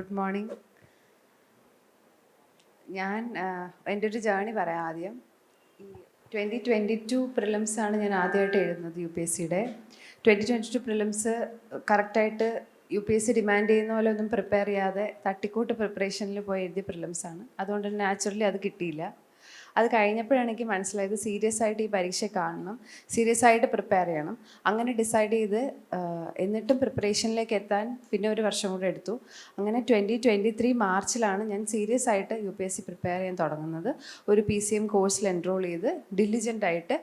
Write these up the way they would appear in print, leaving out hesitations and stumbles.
Good morning. ഞാൻ എൻ്റെ ഒരു ജേർണി പറയാം ആദ്യം. ഈ 2022 പ്രിലിംസാണ് ഞാൻ ആദ്യമായിട്ട് എഴുതുന്നത് UPSCയുടെ. 2022 പ്രിലിംസ് കറക്റ്റായിട്ട് UPSC ഡിമാൻഡ് ചെയ്യുന്ന പോലെ ഒന്നും പ്രിപ്പയർ ചെയ്യാതെ തട്ടിക്കൂട്ട് പ്രിപ്പറേഷനിൽ പോയി എഴുതിയ പ്രിലിംസാണ്. അതുകൊണ്ട് തന്നെ നാച്ചുറലി അത് കിട്ടിയില്ല. അത് കഴിഞ്ഞപ്പോഴാണ് എനിക്ക് മനസ്സിലായത് സീരിയസ് ആയിട്ട് ഈ പരീക്ഷ കാണണം, സീരിയസ് ആയിട്ട് പ്രിപ്പയർ ചെയ്യണം. അങ്ങനെ ഡിസൈഡ് ചെയ്ത് എന്നിട്ടും പ്രിപ്പറേഷനിലേക്ക് എത്താൻ പിന്നെ ഒരു വർഷം കൂടെ എടുത്തു. അങ്ങനെ 2023 മാർച്ചിലാണ് ഞാൻ സീരിയസ് ആയിട്ട് UPSC പ്രിപ്പയർ ചെയ്യാൻ തുടങ്ങുന്നത്. ഒരു PCM കോഴ്സിൽ എൻറോൾ ചെയ്ത് ഡിലിജൻ്റ് ആയിട്ട്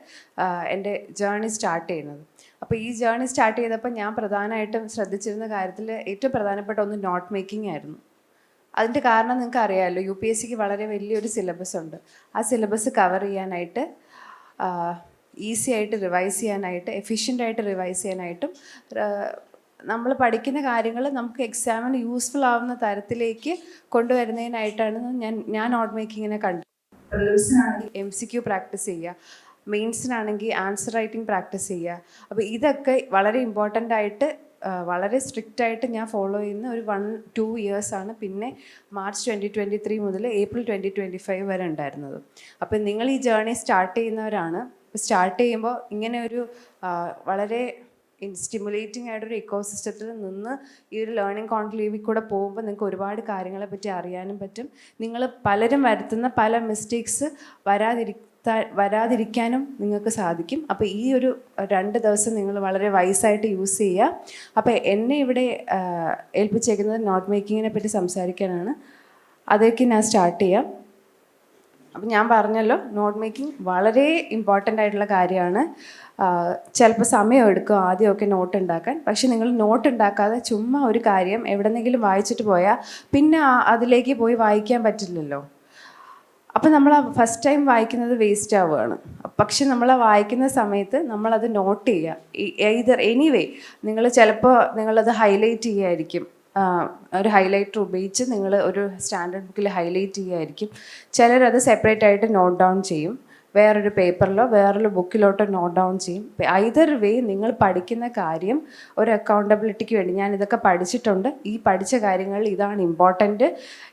എൻ്റെ ജേർണി സ്റ്റാർട്ട് ചെയ്യുന്നത്. അപ്പോൾ ഈ ജേർണി സ്റ്റാർട്ട് ചെയ്തപ്പോൾ ഞാൻ പ്രധാനമായിട്ടും ശ്രദ്ധിച്ചിരുന്ന കാര്യത്തിൽ ഏറ്റവും പ്രധാനപ്പെട്ട ഒന്ന് നോട്ട് മേക്കിംഗ് ആയിരുന്നു. അതിൻ്റെ കാരണം നിങ്ങൾക്ക് അറിയാമല്ലോ, UPSCക്ക് വളരെ വലിയൊരു സിലബസ് ഉണ്ട്. ആ സിലബസ് കവർ ചെയ്യാനായിട്ട് ഈസി ആയിട്ട് റിവൈസ് ചെയ്യാനായിട്ട്, എഫിഷ്യൻ്റായിട്ട് റിവൈസ് ചെയ്യാനായിട്ടും, നമ്മൾ പഠിക്കുന്ന കാര്യങ്ങൾ നമുക്ക് എക്സാമിന് യൂസ്ഫുൾ ആവുന്ന തരത്തിലേക്ക് കൊണ്ടുവരുന്നതിനായിട്ടാണ് ഞാൻ നോട്ട് മേക്കിങ്ങിനെ കണ്ടു. പ്രിലിംസിനാണെങ്കിൽ MCQ പ്രാക്ടീസ് ചെയ്യുക, മെയിൻസിനാണെങ്കിൽ ആൻസർ റൈറ്റിംഗ് പ്രാക്ടീസ് ചെയ്യുക. അപ്പോൾ ഇതൊക്കെ വളരെ ഇമ്പോർട്ടൻ്റ് ആയിട്ട് വളരെ സ്ട്രിക്റ്റ് ആയിട്ട് ഞാൻ ഫോളോ ചെയ്യുന്ന ഒരു 1-2 ഇയേഴ്സാണ് പിന്നെ മാർച്ച് 2023 മുതൽ ഏപ്രിൽ 2025 വരെ ഉണ്ടായിരുന്നത്. അപ്പം നിങ്ങൾ ഈ ജേർണി സ്റ്റാർട്ട് ചെയ്യുന്നവരാണ്. സ്റ്റാർട്ട് ചെയ്യുമ്പോൾ ഇങ്ങനെ ഒരു വളരെ സ്റ്റിമുലേറ്റിംഗ് ആയിട്ടൊരു ഇക്കോസിസ്റ്റത്തിൽ നിന്ന് ഈ ഒരു ലേണിംഗ് കോൺക്ലേവിൽ കൂടെ പോകുമ്പോൾ നിങ്ങൾക്ക് ഒരുപാട് കാര്യങ്ങളെ പറ്റി അറിയാനും പറ്റും. നിങ്ങൾ പലരും വരുത്തുന്ന പല മിസ്റ്റേക്സ് വരാതിരിക്കാനും നിങ്ങൾക്ക് സാധിക്കും. അപ്പോൾ ഈ ഒരു 2 ദിവസം നിങ്ങൾ വളരെ വൈസായിട്ട് യൂസ് ചെയ്യുക. അപ്പോൾ എന്നെ ഇവിടെ ഏൽപ്പിച്ചേക്കുന്നത് നോട്ട് മേക്കിങ്ങിനെ പറ്റി സംസാരിക്കാനാണ്. അതൊക്കെ ഞാൻ സ്റ്റാർട്ട് ചെയ്യാം. അപ്പം ഞാൻ പറഞ്ഞല്ലോ, നോട്ട് മേക്കിംഗ് വളരെ ഇമ്പോർട്ടൻ്റ് ആയിട്ടുള്ള കാര്യമാണ്. ചിലപ്പോൾ സമയം എടുക്കും ആദ്യമൊക്കെ നോട്ട് ഉണ്ടാക്കാൻ. പക്ഷെ നിങ്ങൾ നോട്ട് ഉണ്ടാക്കാതെ ചുമ്മാ ഒരു കാര്യം എവിടെന്നെങ്കിലും വായിച്ചിട്ട് പോയാൽ പിന്നെ അതിലേക്ക് പോയി വായിക്കാൻ പറ്റില്ലല്ലോ. അപ്പം നമ്മൾ ഫസ്റ്റ് ടൈം വായിക്കുന്നത് വേസ്റ്റ് ആവുകയാണ്. പക്ഷെ നമ്മൾ വായിക്കുന്ന സമയത്ത് നമ്മളത് നോട്ട് ചെയ്യുക. എനിവേ നിങ്ങൾ ചിലപ്പോൾ നിങ്ങളത് ഹൈലൈറ്റ് ചെയ്യുമായിരിക്കും. ഒരു ഹൈലൈറ്റർ ഉപയോഗിച്ച് നിങ്ങൾ ഒരു സ്റ്റാൻഡേർഡ് ബുക്കിൽ ഹൈലൈറ്റ് ചെയ്യുമായിരിക്കും. ചിലരത് സെപ്പറേറ്റ് ആയിട്ട് നോട്ട് ഡൗൺ ചെയ്യും, വേറൊരു പേപ്പറിലോ വേറൊരു ബുക്കിലോട്ടോ നോട്ട് ഡൗൺ ചെയ്യും. ഐദർ വേ നിങ്ങൾ പഠിക്കുന്ന കാര്യം ഒരു അക്കൗണ്ടബിലിറ്റിക്ക് വേണ്ടി ഞാൻ ഇതൊക്കെ പഠിച്ചിട്ടുണ്ട്, ഈ പഠിച്ച കാര്യങ്ങളിൽ ഇതാണ് ഇമ്പോർട്ടൻറ്റ്,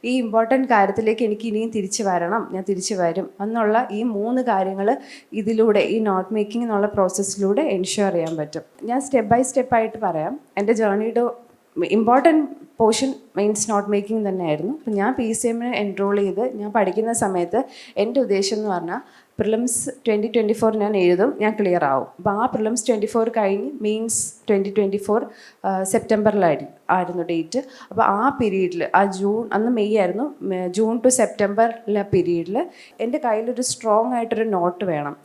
ഈ ഇമ്പോർട്ടൻറ്റ് കാര്യത്തിലേക്ക് എനിക്ക് ഇനിയും തിരിച്ചു വരണം, ഞാൻ തിരിച്ചു വരും എന്നുള്ള ഈ 3 കാര്യങ്ങൾ ഇതിലൂടെ, ഈ നോട്ട് മേക്കിംഗ് എന്നുള്ള പ്രോസസ്സിലൂടെ എൻഷുർ ചെയ്യാൻ പറ്റും. ഞാൻ സ്റ്റെപ്പ് ബൈ സ്റ്റെപ്പായിട്ട് പറയാം. എൻ്റെ ജേർണിയുടെ important portion mains note making തന്നെയായിരുന്നു. അപ്പം ഞാൻ PCM എൻറോൾ ചെയ്ത് ഞാൻ പഠിക്കുന്ന സമയത്ത് എൻ്റെ ഉദ്ദേശം എന്ന് പറഞ്ഞാൽ പ്രിലിംസ് 2024 ഞാൻ എഴുതും, ഞാൻ ക്ലിയർ ആവും. അപ്പോൾ ആ പ്രിലിംസ് 24 കഴിഞ്ഞ് മെയിൻസ് 2024 സെപ്റ്റംബറിലായിരുന്നു ഡേറ്റ്. അപ്പോൾ ആ പീരീഡിൽ, ആ അന്ന് മെയ് ആയിരുന്നു, ജൂൺ ടു സെപ്റ്റംബറിലെ പീരീഡിൽ എൻ്റെ കയ്യിലൊരു സ്ട്രോങ് ആയിട്ടൊരു നോട്ട് വേണം.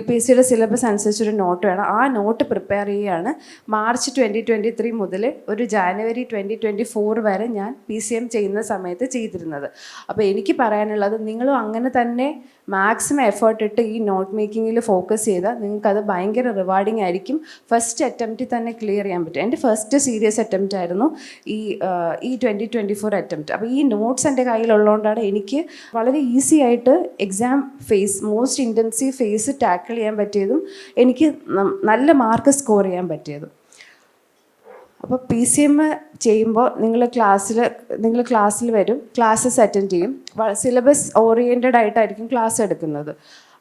UPSCയുടെ സിലബസ് അനുസരിച്ചൊരു നോട്ട് വേണം. ആ നോട്ട് പ്രിപ്പയർ ചെയ്യുകയാണ് മാർച്ച് 2023 മുതൽ ഒരു ജാനുവരി 2024 വരെ ഞാൻ PCM ചെയ്യുന്ന സമയത്ത് ചെയ്തിരുന്നത്. അപ്പോൾ എനിക്ക് പറയാനുള്ളത്, നിങ്ങളും അങ്ങനെ തന്നെ മാക്സിമം എഫേർട്ട് ഇട്ട് ഈ നോട്ട് മേക്കിങ്ങിൽ ഫോക്കസ് ചെയ്താൽ നിങ്ങൾക്കത് ഭയങ്കര റിവാർഡിങ് ആയിരിക്കും. ഫസ്റ്റ് അറ്റംപ്റ്റിൽ തന്നെ ക്ലിയർ ചെയ്യാൻ പറ്റും. എൻ്റെ ഫസ്റ്റ് സീരിയസ് അറ്റംപ്റ്റ് ആയിരുന്നു ഈ 2024 അറ്റംപ്റ്റ്. അപ്പോൾ ഈ നോട്ട്സ് എൻ്റെ കയ്യിലുള്ളതുകൊണ്ടാണ് എനിക്ക് വളരെ ഈസി ആയിട്ട് exam phase, most intensive phase tackle ചെയ്യാൻ പറ്റിയതും എനിക്ക് നല്ല മാർക്ക് സ്കോർ ചെയ്യാൻ പറ്റിയതും. അപ്പോൾ PCM ചെയ്യുമ്പോൾ നിങ്ങൾ ക്ലാസ്സിൽ വരും, ക്ലാസ്സസ് അറ്റൻഡ് ചെയ്യും. സിലബസ് ഓറിയൻറ്റഡ് ആയിട്ടായിരിക്കും ക്ലാസ് എടുക്കുന്നത്.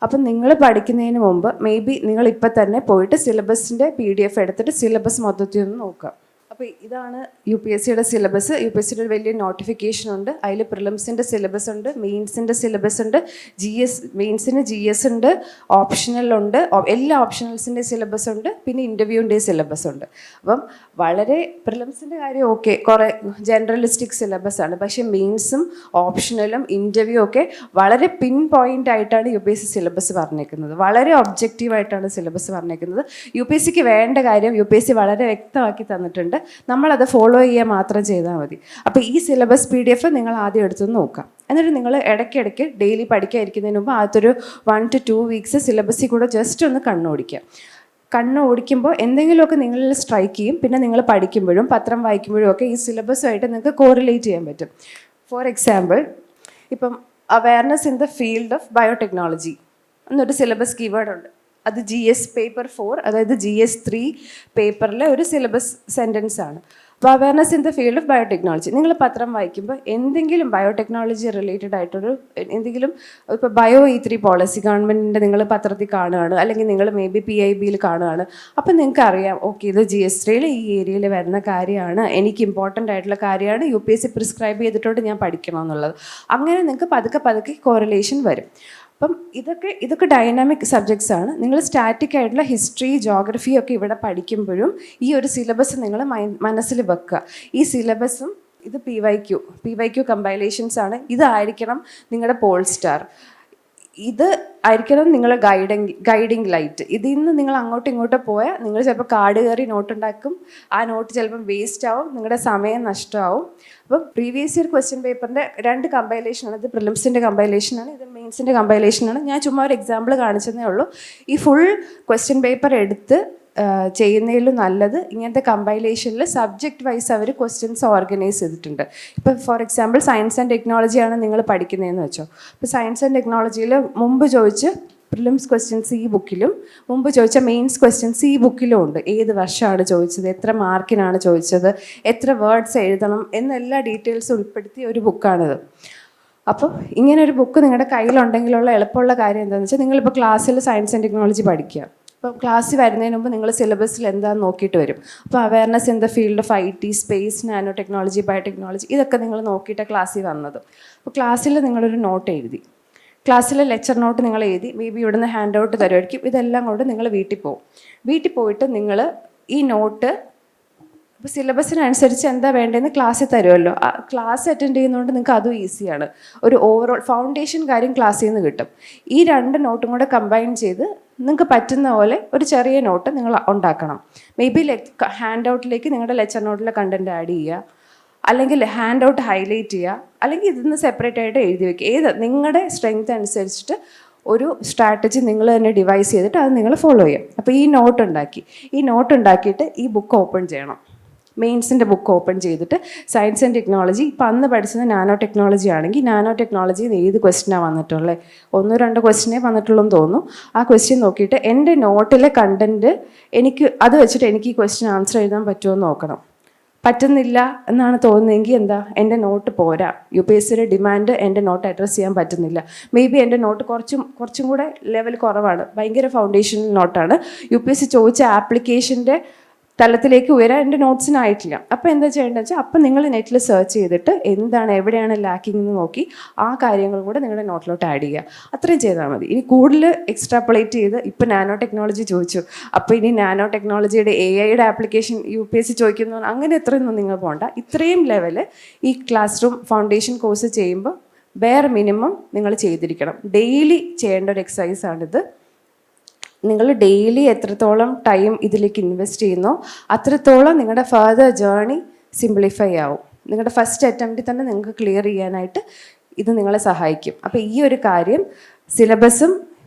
അപ്പം നിങ്ങൾ പഠിക്കുന്നതിന് മുമ്പ് നിങ്ങൾ ഇപ്പം തന്നെ പോയിട്ട് സിലബസിൻ്റെ PDF എടുത്തിട്ട് സിലബസ് മൊത്തത്തിൽ ഒന്ന് നോക്കുക. അപ്പോൾ ഇതാണ് UPSCയുടെ സിലബസ്. UPSCയുടെ ഒരു വലിയ നോട്ടിഫിക്കേഷൻ ഉണ്ട്. അതിൽ പ്രിലിംസിൻ്റെ സിലബസ് ഉണ്ട്, മെയിൻസിൻ്റെ സിലബസ് ഉണ്ട്, മെയിൻസിന് GS ഉണ്ട്, ഓപ്ഷണലുണ്ട്, എല്ലാ ഓപ്ഷണൽസിൻ്റെ സിലബസ് ഉണ്ട്, പിന്നെ ഇൻ്റർവ്യൂവിൻ്റെ സിലബസ് ഉണ്ട്. അപ്പം വളരെ പ്രിലിംസിൻ്റെ കാര്യം ഓക്കെ, കുറേ ജനറലിസ്റ്റിക് സിലബസ് ആണ്. പക്ഷേ മെയിൻസും ഓപ്ഷണലും ഇൻ്റർവ്യൂ ഒക്കെ വളരെ പിൻ പോയിൻ്റ് ആയിട്ടാണ് UPSC സിലബസ് പറഞ്ഞേക്കുന്നത്. വളരെ ഒബ്ജക്റ്റീവായിട്ടാണ് സിലബസ് പറഞ്ഞേക്കുന്നത്. UPSCക്ക് വേണ്ട കാര്യം UPSC വളരെ വ്യക്തമാക്കി തന്നിട്ടുണ്ട്. നമ്മളത് ഫോളോ ചെയ്യുക മാത്രം ചെയ്താൽ മതി. അപ്പോൾ ഈ സിലബസ് PDF നിങ്ങൾ ആദ്യം എടുത്തൊന്ന് നോക്കാം. എന്നിട്ട് നിങ്ങൾ ഇടയ്ക്കിടയ്ക്ക് ഡെയിലി പഠിക്കാതിരിക്കുന്നതിന് മുമ്പ് ആദ്യത്തൊരു 1 to 2 വീക്സ് സിലബസിൽ കൂടെ ജസ്റ്റ് ഒന്ന് കണ്ണ് ഓടിക്കുമ്പോൾ എന്തെങ്കിലുമൊക്കെ നിങ്ങളിൽ സ്ട്രൈക്ക് ചെയ്യും. പിന്നെ നിങ്ങൾ പഠിക്കുമ്പോഴും പത്രം വായിക്കുമ്പോഴും ഒക്കെ ഈ സിലബസുമായിട്ട് നിങ്ങൾക്ക് കോറിലേറ്റ് ചെയ്യാൻ പറ്റും. ഫോർ എക്സാമ്പിൾ, ഇപ്പം awareness in the field of biotechnology എന്നൊരു സിലബസ് കീവേഡ് ഉണ്ട്. അത് GS പേപ്പർ 4, അതായത് GS 3 പേപ്പറിലെ ഒരു സിലബസ് സെൻറ്റൻസ് ആണ്. Awareness in the field of biotechnology. നിങ്ങൾ പത്രം വായിക്കുമ്പോൾ എന്തെങ്കിലും ബയോടെക്നോളജി റിലേറ്റഡ് ആയിട്ടൊരു എന്തെങ്കിലും ഇപ്പോൾ BioE3 പോളിസി ഗവൺമെൻറ്റിൻ്റെ നിങ്ങൾ പത്രത്തിൽ കാണുകയാണ്, അല്ലെങ്കിൽ നിങ്ങൾ മേ ബി PIBയിൽ കാണുകയാണ്. അപ്പം നിങ്ങൾക്ക് അറിയാം, ഓക്കെ ഇത് GS3 ഈ ഏരിയയിൽ വരുന്ന കാര്യമാണ്, എനിക്ക് ഇമ്പോർട്ടൻ്റ് ആയിട്ടുള്ള കാര്യമാണ്, UPSC പ്രിസ്ക്രൈബ് ചെയ്തിട്ടോട്ട് ഞാൻ പഠിക്കണമെന്നുള്ളത്. അങ്ങനെ നിങ്ങൾക്ക് പതുക്കെ കോറിലേഷൻ വരും. അപ്പം ഇതൊക്കെ ഡൈനാമിക് സബ്ജക്ട്സ് ആണ്. നിങ്ങൾ സ്റ്റാറ്റിക് ആയിട്ടുള്ള ഹിസ്റ്ററി, ജോഗ്രഫി ഒക്കെ ഇവിടെ പഠിക്കുമ്പോഴും ഈ ഒരു സിലബസ് നിങ്ങൾ മനസ്സിൽ വെക്കുക. ഈ സിലബസും ഇത് PYQ കമ്പൈലേഷൻസ് ആണ്. ഇതായിരിക്കണം നിങ്ങളുടെ പോൾ സ്റ്റാർ, ഇത് ആയിരിക്കണം നിങ്ങളുടെ ഗൈഡിങ് ലൈറ്റ്. ഇതിൽ നിന്ന് നിങ്ങൾ അങ്ങോട്ടും ഇങ്ങോട്ടും പോയാൽ നിങ്ങൾ ചിലപ്പോൾ കാട് കയറി നോട്ട് ഉണ്ടാക്കും, ആ നോട്ട് ചിലപ്പം വേസ്റ്റ് ആവും, നിങ്ങളുടെ സമയം നഷ്ടമാവും. അപ്പം പ്രീവിയസ് ഇയർ ക്വസ്റ്റ്യൻ പേപ്പറിൻ്റെ 2 കമ്പൈലേഷനാണ്. ഇത് പ്രിലിംസിൻ്റെ കമ്പൈലേഷനാണ്, ഇത് മെയിൻസിൻ്റെ കമ്പൈലേഷനാണ്. ഞാൻ ചുമ്മാ ഒരു എക്സാമ്പിൾ കാണിച്ചതേ ഉള്ളൂ. ഈ ഫുൾ ക്വസ്റ്റ്യൻ പേപ്പർ എടുത്ത് ചെയ്യുന്നതിലും നല്ലത് ഇങ്ങനത്തെ കമ്പൈലേഷനിൽ സബ്ജക്റ്റ് വൈസ് അവർ ക്വസ്റ്റ്യൻസ് ഓർഗനൈസ് ചെയ്തിട്ടുണ്ട്. ഇപ്പോൾ ഫോർ എക്സാമ്പിൾ സയൻസ് ആൻഡ് ടെക്നോളജിയാണ് നിങ്ങൾ പഠിക്കുന്നതെന്ന് വെച്ചോ. ഇപ്പോൾ സയൻസ് ആൻഡ് ടെക്നോളജിയിൽ മുമ്പ് ചോദിച്ച് പ്രിലിംസ് ക്വസ്റ്റ്യൻസ് ഈ ബുക്കിലും, മുമ്പ് ചോദിച്ച മെയിൻസ് ക്വസ്റ്റ്യൻസ് ഈ ബുക്കിലും ഉണ്ട്. ഏത് വർഷമാണ് ചോദിച്ചത്, എത്ര മാർക്കിനാണ് ചോദിച്ചത്, എത്ര വേർഡ്സ് എഴുതണം എന്നെല്ലാ ഡീറ്റെയിൽസ് ഉൾപ്പെടുത്തിയ ഒരു ബുക്കാണിത്. അപ്പോൾ ഇങ്ങനൊരു ബുക്ക് നിങ്ങളുടെ കയ്യിലുണ്ടെങ്കിലുള്ള എളുപ്പമുള്ള കാര്യം എന്താണെന്ന് വെച്ചാൽ, നിങ്ങളിപ്പോൾ ക്ലാസ്സിൽ സയൻസ് ആൻഡ് ടെക്നോളജി പഠിക്കുക. അപ്പോൾ ക്ലാസ്സിൽ വരുന്നതിന് മുമ്പ് നിങ്ങൾ സിലബസിൽ എന്താണെന്ന് നോക്കിയിട്ട് വരും. അപ്പോൾ awareness in the field of IT, space, nano technology, biotechnology, ഇതൊക്കെ നിങ്ങൾ നോക്കിയിട്ട് ക്ലാസ്സിൽ വന്നത്. അപ്പോൾ ക്ലാസ്സിൽ നിങ്ങളൊരു നോട്ട് എഴുതി, ക്ലാസ്സിലെ ലെക്ചർ നോട്ട് നിങ്ങൾ എഴുതി, മേ ബി ഇവിടുന്ന് ഹാൻഡ് ഔട്ട് തരുമായിരിക്കും. ഇതെല്ലാം കൊണ്ട് നിങ്ങൾ വീട്ടിൽ പോകും. വീട്ടിൽ പോയിട്ട് നിങ്ങൾ ഈ നോട്ട് അപ്പോൾ സിലബസിനനുസരിച്ച് എന്താ വേണ്ടതെന്ന് ക്ലാസ്സിൽ തരുമല്ലോ. ആ ക്ലാസ് അറ്റൻഡ് ചെയ്യുന്നതുകൊണ്ട് നിങ്ങൾക്ക് അതും ഈസിയാണ്. ഒരു ഓവറോൾ ഫൗണ്ടേഷൻ കാര്യം ക്ലാസ്സിൽ നിന്ന് കിട്ടും. ഈ 2 നോട്ടും കൂടെ കമ്പൈൻ ചെയ്ത് നിങ്ങൾക്ക് പറ്റുന്ന പോലെ ഒരു ചെറിയ നോട്ട് നിങ്ങൾ ഉണ്ടാക്കണം. മേ ബി ഹാൻഡ് ഔട്ടിലേക്ക് നിങ്ങളുടെ ലെക്ചർ നോട്ടിലെ കണ്ടൻറ്റ് ആഡ് ചെയ്യുക, അല്ലെങ്കിൽ ഹാൻഡ് ഔട്ട് ഹൈലൈറ്റ് ചെയ്യുക, അല്ലെങ്കിൽ ഇതിന്ന് സെപ്പറേറ്റ് ആയിട്ട് എഴുതി വയ്ക്കുക. ഏത് നിങ്ങളുടെ സ്ട്രെങ്ത് അനുസരിച്ചിട്ട് ഒരു സ്ട്രാറ്റജി നിങ്ങൾ തന്നെ ഡിവൈസ് ചെയ്തിട്ട് അത് നിങ്ങൾ ഫോളോ ചെയ്യുക. അപ്പോൾ ഈ നോട്ട് ഉണ്ടാക്കിയിട്ട് ഈ ബുക്ക് ഓപ്പൺ ചെയ്യണം. മെയിൻസിൻ്റെ ബുക്ക് ഓപ്പൺ ചെയ്തിട്ട് സയൻസ് ആൻഡ് ടെക്നോളജി, ഇപ്പം അന്ന് പഠിച്ചത് നാനോ ടെക്നോളജി ആണെങ്കിൽ നാനോ ടെക്നോളജിയിൽ ഏത് ക്വസ്റ്റ്യനാണ് വന്നിട്ടുള്ളത്, 1-2 ക്വസ്റ്റ്യനേ വന്നിട്ടുള്ളൂ എന്ന് തോന്നുന്നു. ആ ക്വസ്റ്റ്യൻ നോക്കിയിട്ട് എൻ്റെ നോട്ടിലെ കണ്ടൻറ്റ് എനിക്ക് അത് വെച്ചിട്ട് എനിക്ക് ഈ ക്വസ്റ്റ്യൻ ആൻസർ എഴുതാൻ പറ്റുമോ എന്ന് നോക്കണം. പറ്റുന്നില്ല എന്നാണ് തോന്നുന്നതെങ്കിൽ എന്താ, എൻ്റെ നോട്ട് പോരാ, UPSCയുടെ ഡിമാൻഡ് എൻ്റെ നോട്ട് അഡ്രസ്സ് ചെയ്യാൻ പറ്റുന്നില്ല. മേ ബി എൻ്റെ നോട്ട് കുറച്ചും കൂടെ ലെവൽ കുറവാണ്, ഭയങ്കര ഫൗണ്ടേഷണൽ നോട്ടാണ്, UPSC ചോദിച്ച ആപ്ലിക്കേഷൻ്റെ തലത്തിലേക്ക് ഉയരാൻ എൻ്റെ നോട്ട്സിനായിട്ടില്ല. അപ്പോൾ എന്താ ചെയ്യേണ്ടത് വെച്ചാൽ, അപ്പം നിങ്ങൾ നെറ്റിൽ സെർച്ച് ചെയ്തിട്ട് എവിടെയാണ് ലാക്കിംഗ് എന്ന് നോക്കി ആ കാര്യങ്ങളും കൂടെ നിങ്ങളുടെ നോട്ടിലോട്ട് ആഡ് ചെയ്യുക. അത്രയും ചെയ്താൽ മതി. ഇനി കൂടുതൽ എക്സ്ട്രാപ്പുലേറ്റ് ചെയ്ത് ഇപ്പോൾ നാനോ ടെക്നോളജി ചോദിച്ചു, അപ്പോൾ ഇനി നാനോ ടെക്നോളജിയുടെ AIയുടെ ആപ്ലിക്കേഷൻ UPSC ചോദിക്കുന്നു, അങ്ങനെ എത്രയൊന്നും നിങ്ങൾ പോകണ്ട. ഇത്രയും ലെവൽ ഈ ക്ലാസ് റൂം ഫൗണ്ടേഷൻ കോഴ്സ് ചെയ്യുമ്പോൾ വേറെ മിനിമം നിങ്ങൾ ചെയ്തിരിക്കണം. ഡെയിലി ചെയ്യേണ്ട ഒരു എക്സസൈസാണിത്. നിങ്ങൾ ഡെയിലി എത്രത്തോളം ടൈം ഇതിലേക്ക് ഇൻവെസ്റ്റ് ചെയ്യുന്നോ അത്രത്തോളം നിങ്ങളുടെ ഫർദർ ജേർണി സിംപ്ലിഫൈ ആവും. നിങ്ങളുടെ ഫസ്റ്റ് അറ്റംപ്റ്റിൽ തന്നെ നിങ്ങൾക്ക് ക്ലിയർ ചെയ്യാനായിട്ട് ഇത് നിങ്ങളെ സഹായിക്കും. അപ്പോൾ ഈ ഒരു കാര്യം സിലബസും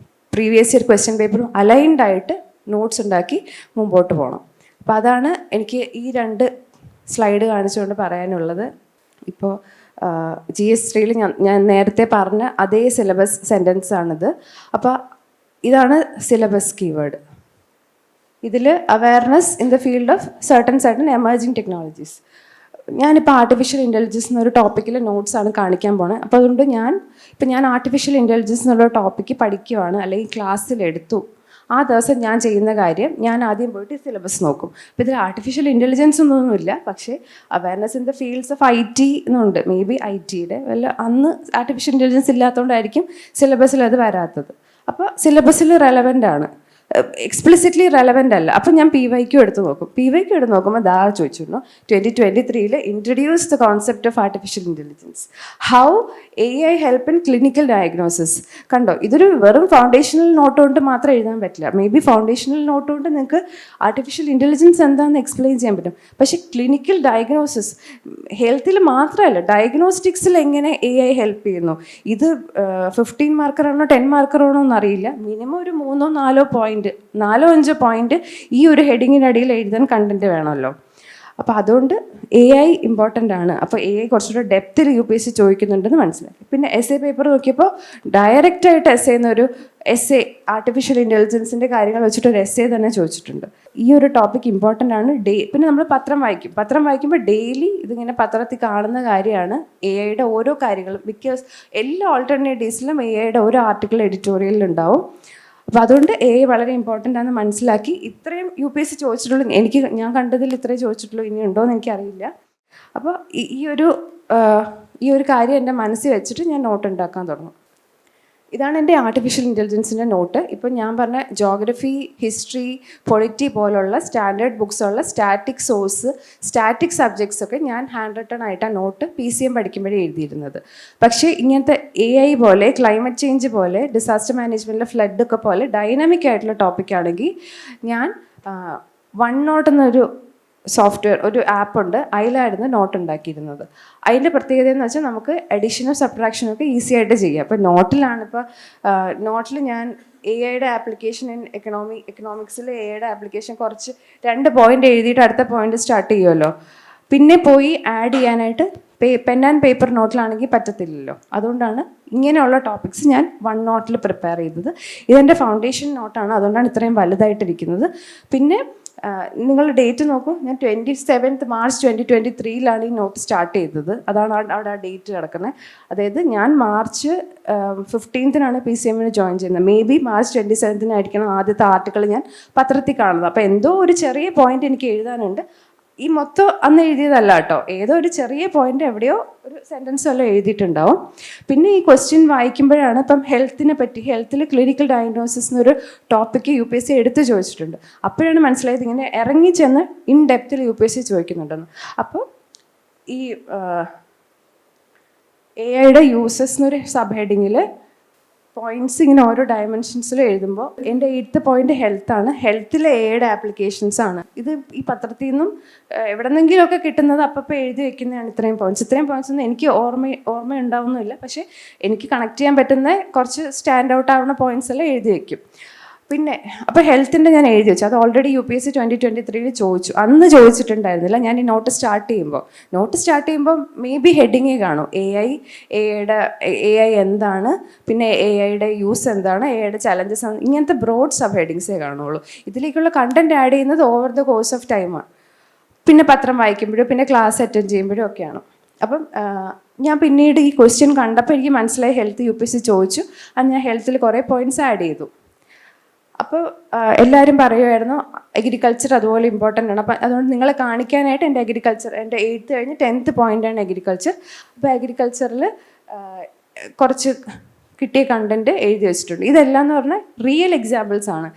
പ്രീവിയസ് ഇയർ ക്വസ്റ്റ്യൻ പേപ്പറും അലൈൻഡ് ആയിട്ട് നോട്ട്സ് ഉണ്ടാക്കി മുമ്പോട്ട് പോകണം. അപ്പോൾ അതാണ് എനിക്ക് ഈ 2 സ്ലൈഡ് കാണിച്ചുകൊണ്ട് പറയാനുള്ളത്. ഇപ്പോൾ GS3 ഞാൻ നേരത്തെ പറഞ്ഞ അതേ സിലബസ് സെൻറ്റൻസ് ആണിത്. അപ്പോൾ ഇതാണ് സിലബസ് കീവേഡ്. ഇതിൽ awareness in the field of certain emerging technologies. ഞാനിപ്പോൾ ആർട്ടിഫിഷ്യൽ ഇൻ്റലിജൻസ് എന്നൊരു ടോപ്പിക്കിൽ നോട്ട്സാണ് കാണിക്കാൻ പോണത്. അപ്പോൾ അതുകൊണ്ട് ഞാൻ ആർട്ടിഫിഷ്യൽ ഇൻ്റലിജൻസ് എന്നുള്ള ടോപ്പിക്ക് പഠിക്കുവാണ്, അല്ലെങ്കിൽ ക്ലാസ്സിലെടുത്തു, ആ ദിവസം ഞാൻ ചെയ്യുന്ന കാര്യം ഞാൻ ആദ്യം പോയിട്ട് സിലബസ് നോക്കും. അപ്പോൾ ഇതിൽ ആർട്ടിഫിഷ്യൽ ഇൻ്റലിജൻസ് ഒന്നുമില്ല, പക്ഷേ awareness in the fields of IT എന്നുണ്ട്. മേ ബി ITയുടെ അന്ന് ആർട്ടിഫിഷ്യൽ ഇൻ്റലിജൻസ് ഇല്ലാത്തതുകൊണ്ടായിരിക്കും സിലബസിൽ അത് വരാത്തത്. അപ്പോൾ സിലബസിൽ റെലവൻ്റ് ആണ്, എക്സ്പ്ലിസിറ്റ്ലി റെലവൻ്റ് അല്ല. അപ്പം ഞാൻ PYQ എടുത്ത് നോക്കുമ്പോൾ ചോദിച്ചിരുന്നു 2023 introduce the concept of artificial intelligence, how AI help in clinical diagnosis. കണ്ടോ, ഇതൊരു വെറും ഫൗണ്ടേഷണൽ നോട്ട് കൊണ്ട് മാത്രം എഴുതാൻ പറ്റില്ല. മേ ബി ഫൗണ്ടേഷണൽ നോട്ട് കൊണ്ട് നിങ്ങൾക്ക് ആർട്ടിഫിഷ്യൽ ഇൻ്റലിജൻസ് എന്താണെന്ന് എക്സ്പ്ലെയിൻ ചെയ്യാൻ പറ്റും. പക്ഷേ ക്ലിനിക്കൽ ഡയഗ്നോസിസ്, ഹെൽത്തിൽ മാത്രമല്ല ഡയഗ്നോസ്റ്റിക്സിൽ എങ്ങനെ AI ഹെൽപ്പ് ചെയ്യുന്നു, ഇത് 15 മാർക്കറാണോ 10 മാർക്കറാണോ എന്നറിയില്ല. മിനിമം ഒരു 3-4 പോയിന്റ്, 4-5 പോയിന്റ് ഈ ഒരു ഹെഡിങ്ങിനടിയിൽ എഴുതാൻ കണ്ടന്റ് വേണമല്ലോ. അപ്പോൾ അതുകൊണ്ട് AI ഇമ്പോർട്ടൻ്റ് ആണ്. അപ്പോൾ AI കുറച്ചുകൂടെ ഡെപ്തിൽ UPSC ചോദിക്കുന്നുണ്ടെന്ന് മനസ്സിലാക്കി. പിന്നെ essay പേപ്പർ നോക്കിയപ്പോൾ ഡയറക്റ്റായിട്ട് essay എന്നൊരു essay ആർട്ടിഫിഷ്യൽ ഇൻ്റലിജൻസിൻ്റെ കാര്യങ്ങൾ വെച്ചിട്ട് ഒരു essay തന്നെ ചോദിച്ചിട്ടുണ്ട്. ഈ ഒരു ടോപ്പിക് ഇമ്പോർട്ടൻ്റ് ആണ്. പിന്നെ നമ്മൾ പത്രം വായിക്കും. പത്രം വായിക്കുമ്പോൾ ഡെയിലി ഇതിങ്ങനെ പത്രത്തിൽ കാണുന്ന കാര്യമാണ് AIയുടെ ഓരോ കാര്യങ്ങളും. ബിക്കോസ് എല്ലാ ഓൾട്ടർനേറ്റ് ഡേയ്സിലും AIയുടെ ഓരോ ആർട്ടിക്കിൾ എഡിറ്റോറിയലിൽ ഉണ്ടാവും. അപ്പോൾ അതുകൊണ്ട് AI വളരെ ഇമ്പോർട്ടൻ്റ് ആണെന്ന് മനസ്സിലാക്കി. ഇത്രയും UPSC ചോദിച്ചിട്ടുള്ളൂ. ഞാൻ കണ്ടതിൽ ഇത്രയും ചോദിച്ചിട്ടുള്ളൂ. ഇനി ഉണ്ടോ എന്ന് എനിക്കറിയില്ല. അപ്പോൾ ഈ ഒരു കാര്യം എൻ്റെ മനസ്സിൽ വെച്ചിട്ട് ഞാൻ നോട്ട് ഉണ്ടാക്കാൻ തുടങ്ങും. ഇതാണ് എൻ്റെ ആർട്ടിഫിഷ്യൽ ഇൻ്റലിജൻസിൻ്റെ നോട്ട്. ഇപ്പം ഞാൻ പറഞ്ഞ ജോഗ്രഫി, ഹിസ്റ്ററി, പൊളിറ്റി പോലുള്ള സ്റ്റാൻഡേർഡ് ബുക്സുള്ള സ്റ്റാറ്റിക് സോഴ്സ്, സ്റ്റാറ്റിക് സബ്ജക്ട്സ് ഒക്കെ ഞാൻ ഹാൻഡ് റിട്ടൺ ആയിട്ടാണ് നോട്ട് PCM പഠിക്കുമ്പോഴേ എഴുതിയിരുന്നത്. പക്ഷേ ഇങ്ങനത്തെ AI പോലെ, ക്ലൈമറ്റ് ചേഞ്ച് പോലെ, ഡിസാസ്റ്റർ മാനേജ്മെൻറ്റിലെ ഫ്ലഡ് ഒക്കെ പോലെ ഡൈനാമിക് ആയിട്ടുള്ള ടോപ്പിക്കാണെങ്കിൽ ഞാൻ OneNote എന്നൊരു സോഫ്റ്റ്വെയർ, ഒരു ആപ്പുണ്ട്, അതിലായിരുന്നു നോട്ട് ഉണ്ടാക്കിയിരുന്നത്. അതിൻ്റെ പ്രത്യേകത എന്ന് വെച്ചാൽ നമുക്ക് അഡീഷനും സബ്ട്രാക്ഷനും ഒക്കെ ഈസി ആയിട്ട് ചെയ്യാം. ഇപ്പോൾ നോട്ടിൽ ഞാൻ AI-യുടെ ആപ്ലിക്കേഷൻ എക്കണോമിക്സിൽ AI-യുടെ ആപ്ലിക്കേഷൻ കുറച്ച് 2 പോയിന്റ് എഴുതിയിട്ട് അടുത്ത പോയിന്റ് സ്റ്റാർട്ട് ചെയ്യുമല്ലോ. പിന്നെ പോയി ആഡ് ചെയ്യാനായിട്ട് പെൻ ആൻഡ് പേപ്പർ നോട്ടിലാണെങ്കിൽ പറ്റത്തില്ലല്ലോ. അതുകൊണ്ടാണ് ഇങ്ങനെയുള്ള ടോപ്പിക്സ് ഞാൻ OneNote പ്രിപ്പയർ ചെയ്തത്. ഇതെൻ്റെ ഫൗണ്ടേഷൻ നോട്ടാണ്, അതുകൊണ്ടാണ് ഇത്രയും വലുതായിട്ടിരിക്കുന്നത്. പിന്നെ നിങ്ങൾ ഡേറ്റ് നോക്കൂ. ഞാൻ 27 മാർച്ച് 2023 ഈ നോട്ട് സ്റ്റാർട്ട് ചെയ്തത്. അതാണ് അവിടെ ആ ഡേറ്റ് കിടക്കുന്നത്. അതായത് ഞാൻ മാർച്ച് 15 PCM ജോയിൻ ചെയ്യുന്നത്. മേ ബി മാർച്ച് 27 ആദ്യത്തെ ആർട്ടിക്കിൾ ഞാൻ പത്രത്തിൽ കാണുന്നത്. അപ്പോൾ എന്തോ ഒരു ചെറിയ പോയിന്റ് എനിക്ക് എഴുതാനുണ്ട്. ഈ മൊത്തം അന്ന് എഴുതിയതല്ല കേട്ടോ, ഏതോ ഒരു ചെറിയ പോയിന്റ് എവിടെയോ ഒരു സെൻറ്റൻസ് വല്ലതും എഴുതിയിട്ടുണ്ടാവും. പിന്നെ ഈ ക്വസ്റ്റ്യൻ വായിക്കുമ്പോഴാണ് ഇപ്പം ഹെൽത്തിൽ ക്ലിനിക്കൽ ഡയഗ്നോസിസ് എന്നൊരു ടോപ്പിക്ക് UPSC എടുത്ത് ചോദിച്ചിട്ടുണ്ട്. അപ്പോഴാണ് മനസ്സിലായത് ഇങ്ങനെ ഇറങ്ങി ചെന്ന് ഇൻ ഡെപ്തിൽ UPSC ചോദിക്കുന്നുണ്ടെന്ന്. അപ്പോൾ ഈ AI-യുടെ യൂസസ് എന്നൊരു സബ് ഹെഡിങ്ങിൽ പോയിന്റ്സ് ഇങ്ങനെ ഓരോ ഡയമെൻഷൻസിലും എഴുതുമ്പോൾ എൻ്റെ 8th പോയിന്റ് ഹെൽത്താണ്. ഹെൽത്തിലെ AI-യുടെ ആപ്ലിക്കേഷൻസ് ആണ്. ഇത് ഈ പത്രത്തിൽ നിന്നും എവിടെന്നെങ്കിലുമൊക്കെ കിട്ടുന്നത് അപ്പോൾ എഴുതി വെക്കുന്നതാണ് ഇത്രയും പോയിന്റ്സ് ഒന്നും എനിക്ക് ഓർമ്മയുണ്ടാവുന്നില്ല. പക്ഷേ എനിക്ക് കണക്ട് ചെയ്യാൻ പറ്റുന്ന കുറച്ച് സ്റ്റാൻഡ് ഔട്ട് ആവുന്ന പോയിന്റ്സ് എല്ലാം എഴുതി വയ്ക്കും. പിന്നെ അപ്പോൾ ഹെൽത്തിൻ്റെ ഞാൻ എഴുതി വെച്ചു. അത് ഓൾറെഡി UPSC 2023 ചോദിച്ചു. അന്ന് ചോദിച്ചിട്ടുണ്ടായിരുന്നില്ല. ഞാൻ ഈ നോട്ട് സ്റ്റാർട്ട് ചെയ്യുമ്പോൾ മേ ബി ഹെഡിങ്ങേ കാണും. AI എന്താണ്, പിന്നെ AI-യുടെ യൂസ് എന്താണ്, AI-യുടെ ചലഞ്ചസ്, ഇങ്ങനത്തെ ബ്രോഡ് സബ് ഹെഡിങ്സേ കാണുള്ളൂ. ഇതിലേക്കുള്ള കണ്ടന്റ് ആഡ് ചെയ്യുന്നത് ഓവർ ദ കോഴ്സ് ഓഫ് ടൈമാണ്. പിന്നെ പത്രം വായിക്കുമ്പോഴും പിന്നെ ക്ലാസ് അറ്റൻഡ് ചെയ്യുമ്പോഴും ഒക്കെയാണ്. അപ്പം ഞാൻ പിന്നീട് ഈ ക്വസ്റ്റ്യൻ കണ്ടപ്പോൾ എനിക്ക് മനസ്സിലായി ഹെൽത്ത് UPSC ചോദിച്ചു. അത് ഞാൻ ഹെൽത്തിൽ കുറേ പോയിന്റ്സ് ആഡ് ചെയ്തു. അപ്പോൾ എല്ലാവരും പറയുമായിരുന്നു അഗ്രികൾച്ചർ അതുപോലെ ഇമ്പോർട്ടൻ്റ് ആണ്. അപ്പം അതുകൊണ്ട് നിങ്ങളെ കാണിക്കാനായിട്ട് എൻ്റെ 8th കഴിഞ്ഞ് 10th പോയിൻ്റാണ് അഗ്രികൾച്ചർ. അപ്പോൾ അഗ്രികൾച്ചറിൽ കുറച്ച് കിട്ടിയ കണ്ടൻറ്റ് എഴുതി വെച്ചിട്ടുണ്ട്. ഇതെല്ലാം എന്ന് പറഞ്ഞാൽ റിയൽ എക്സാമ്പിൾസ് ആണ്.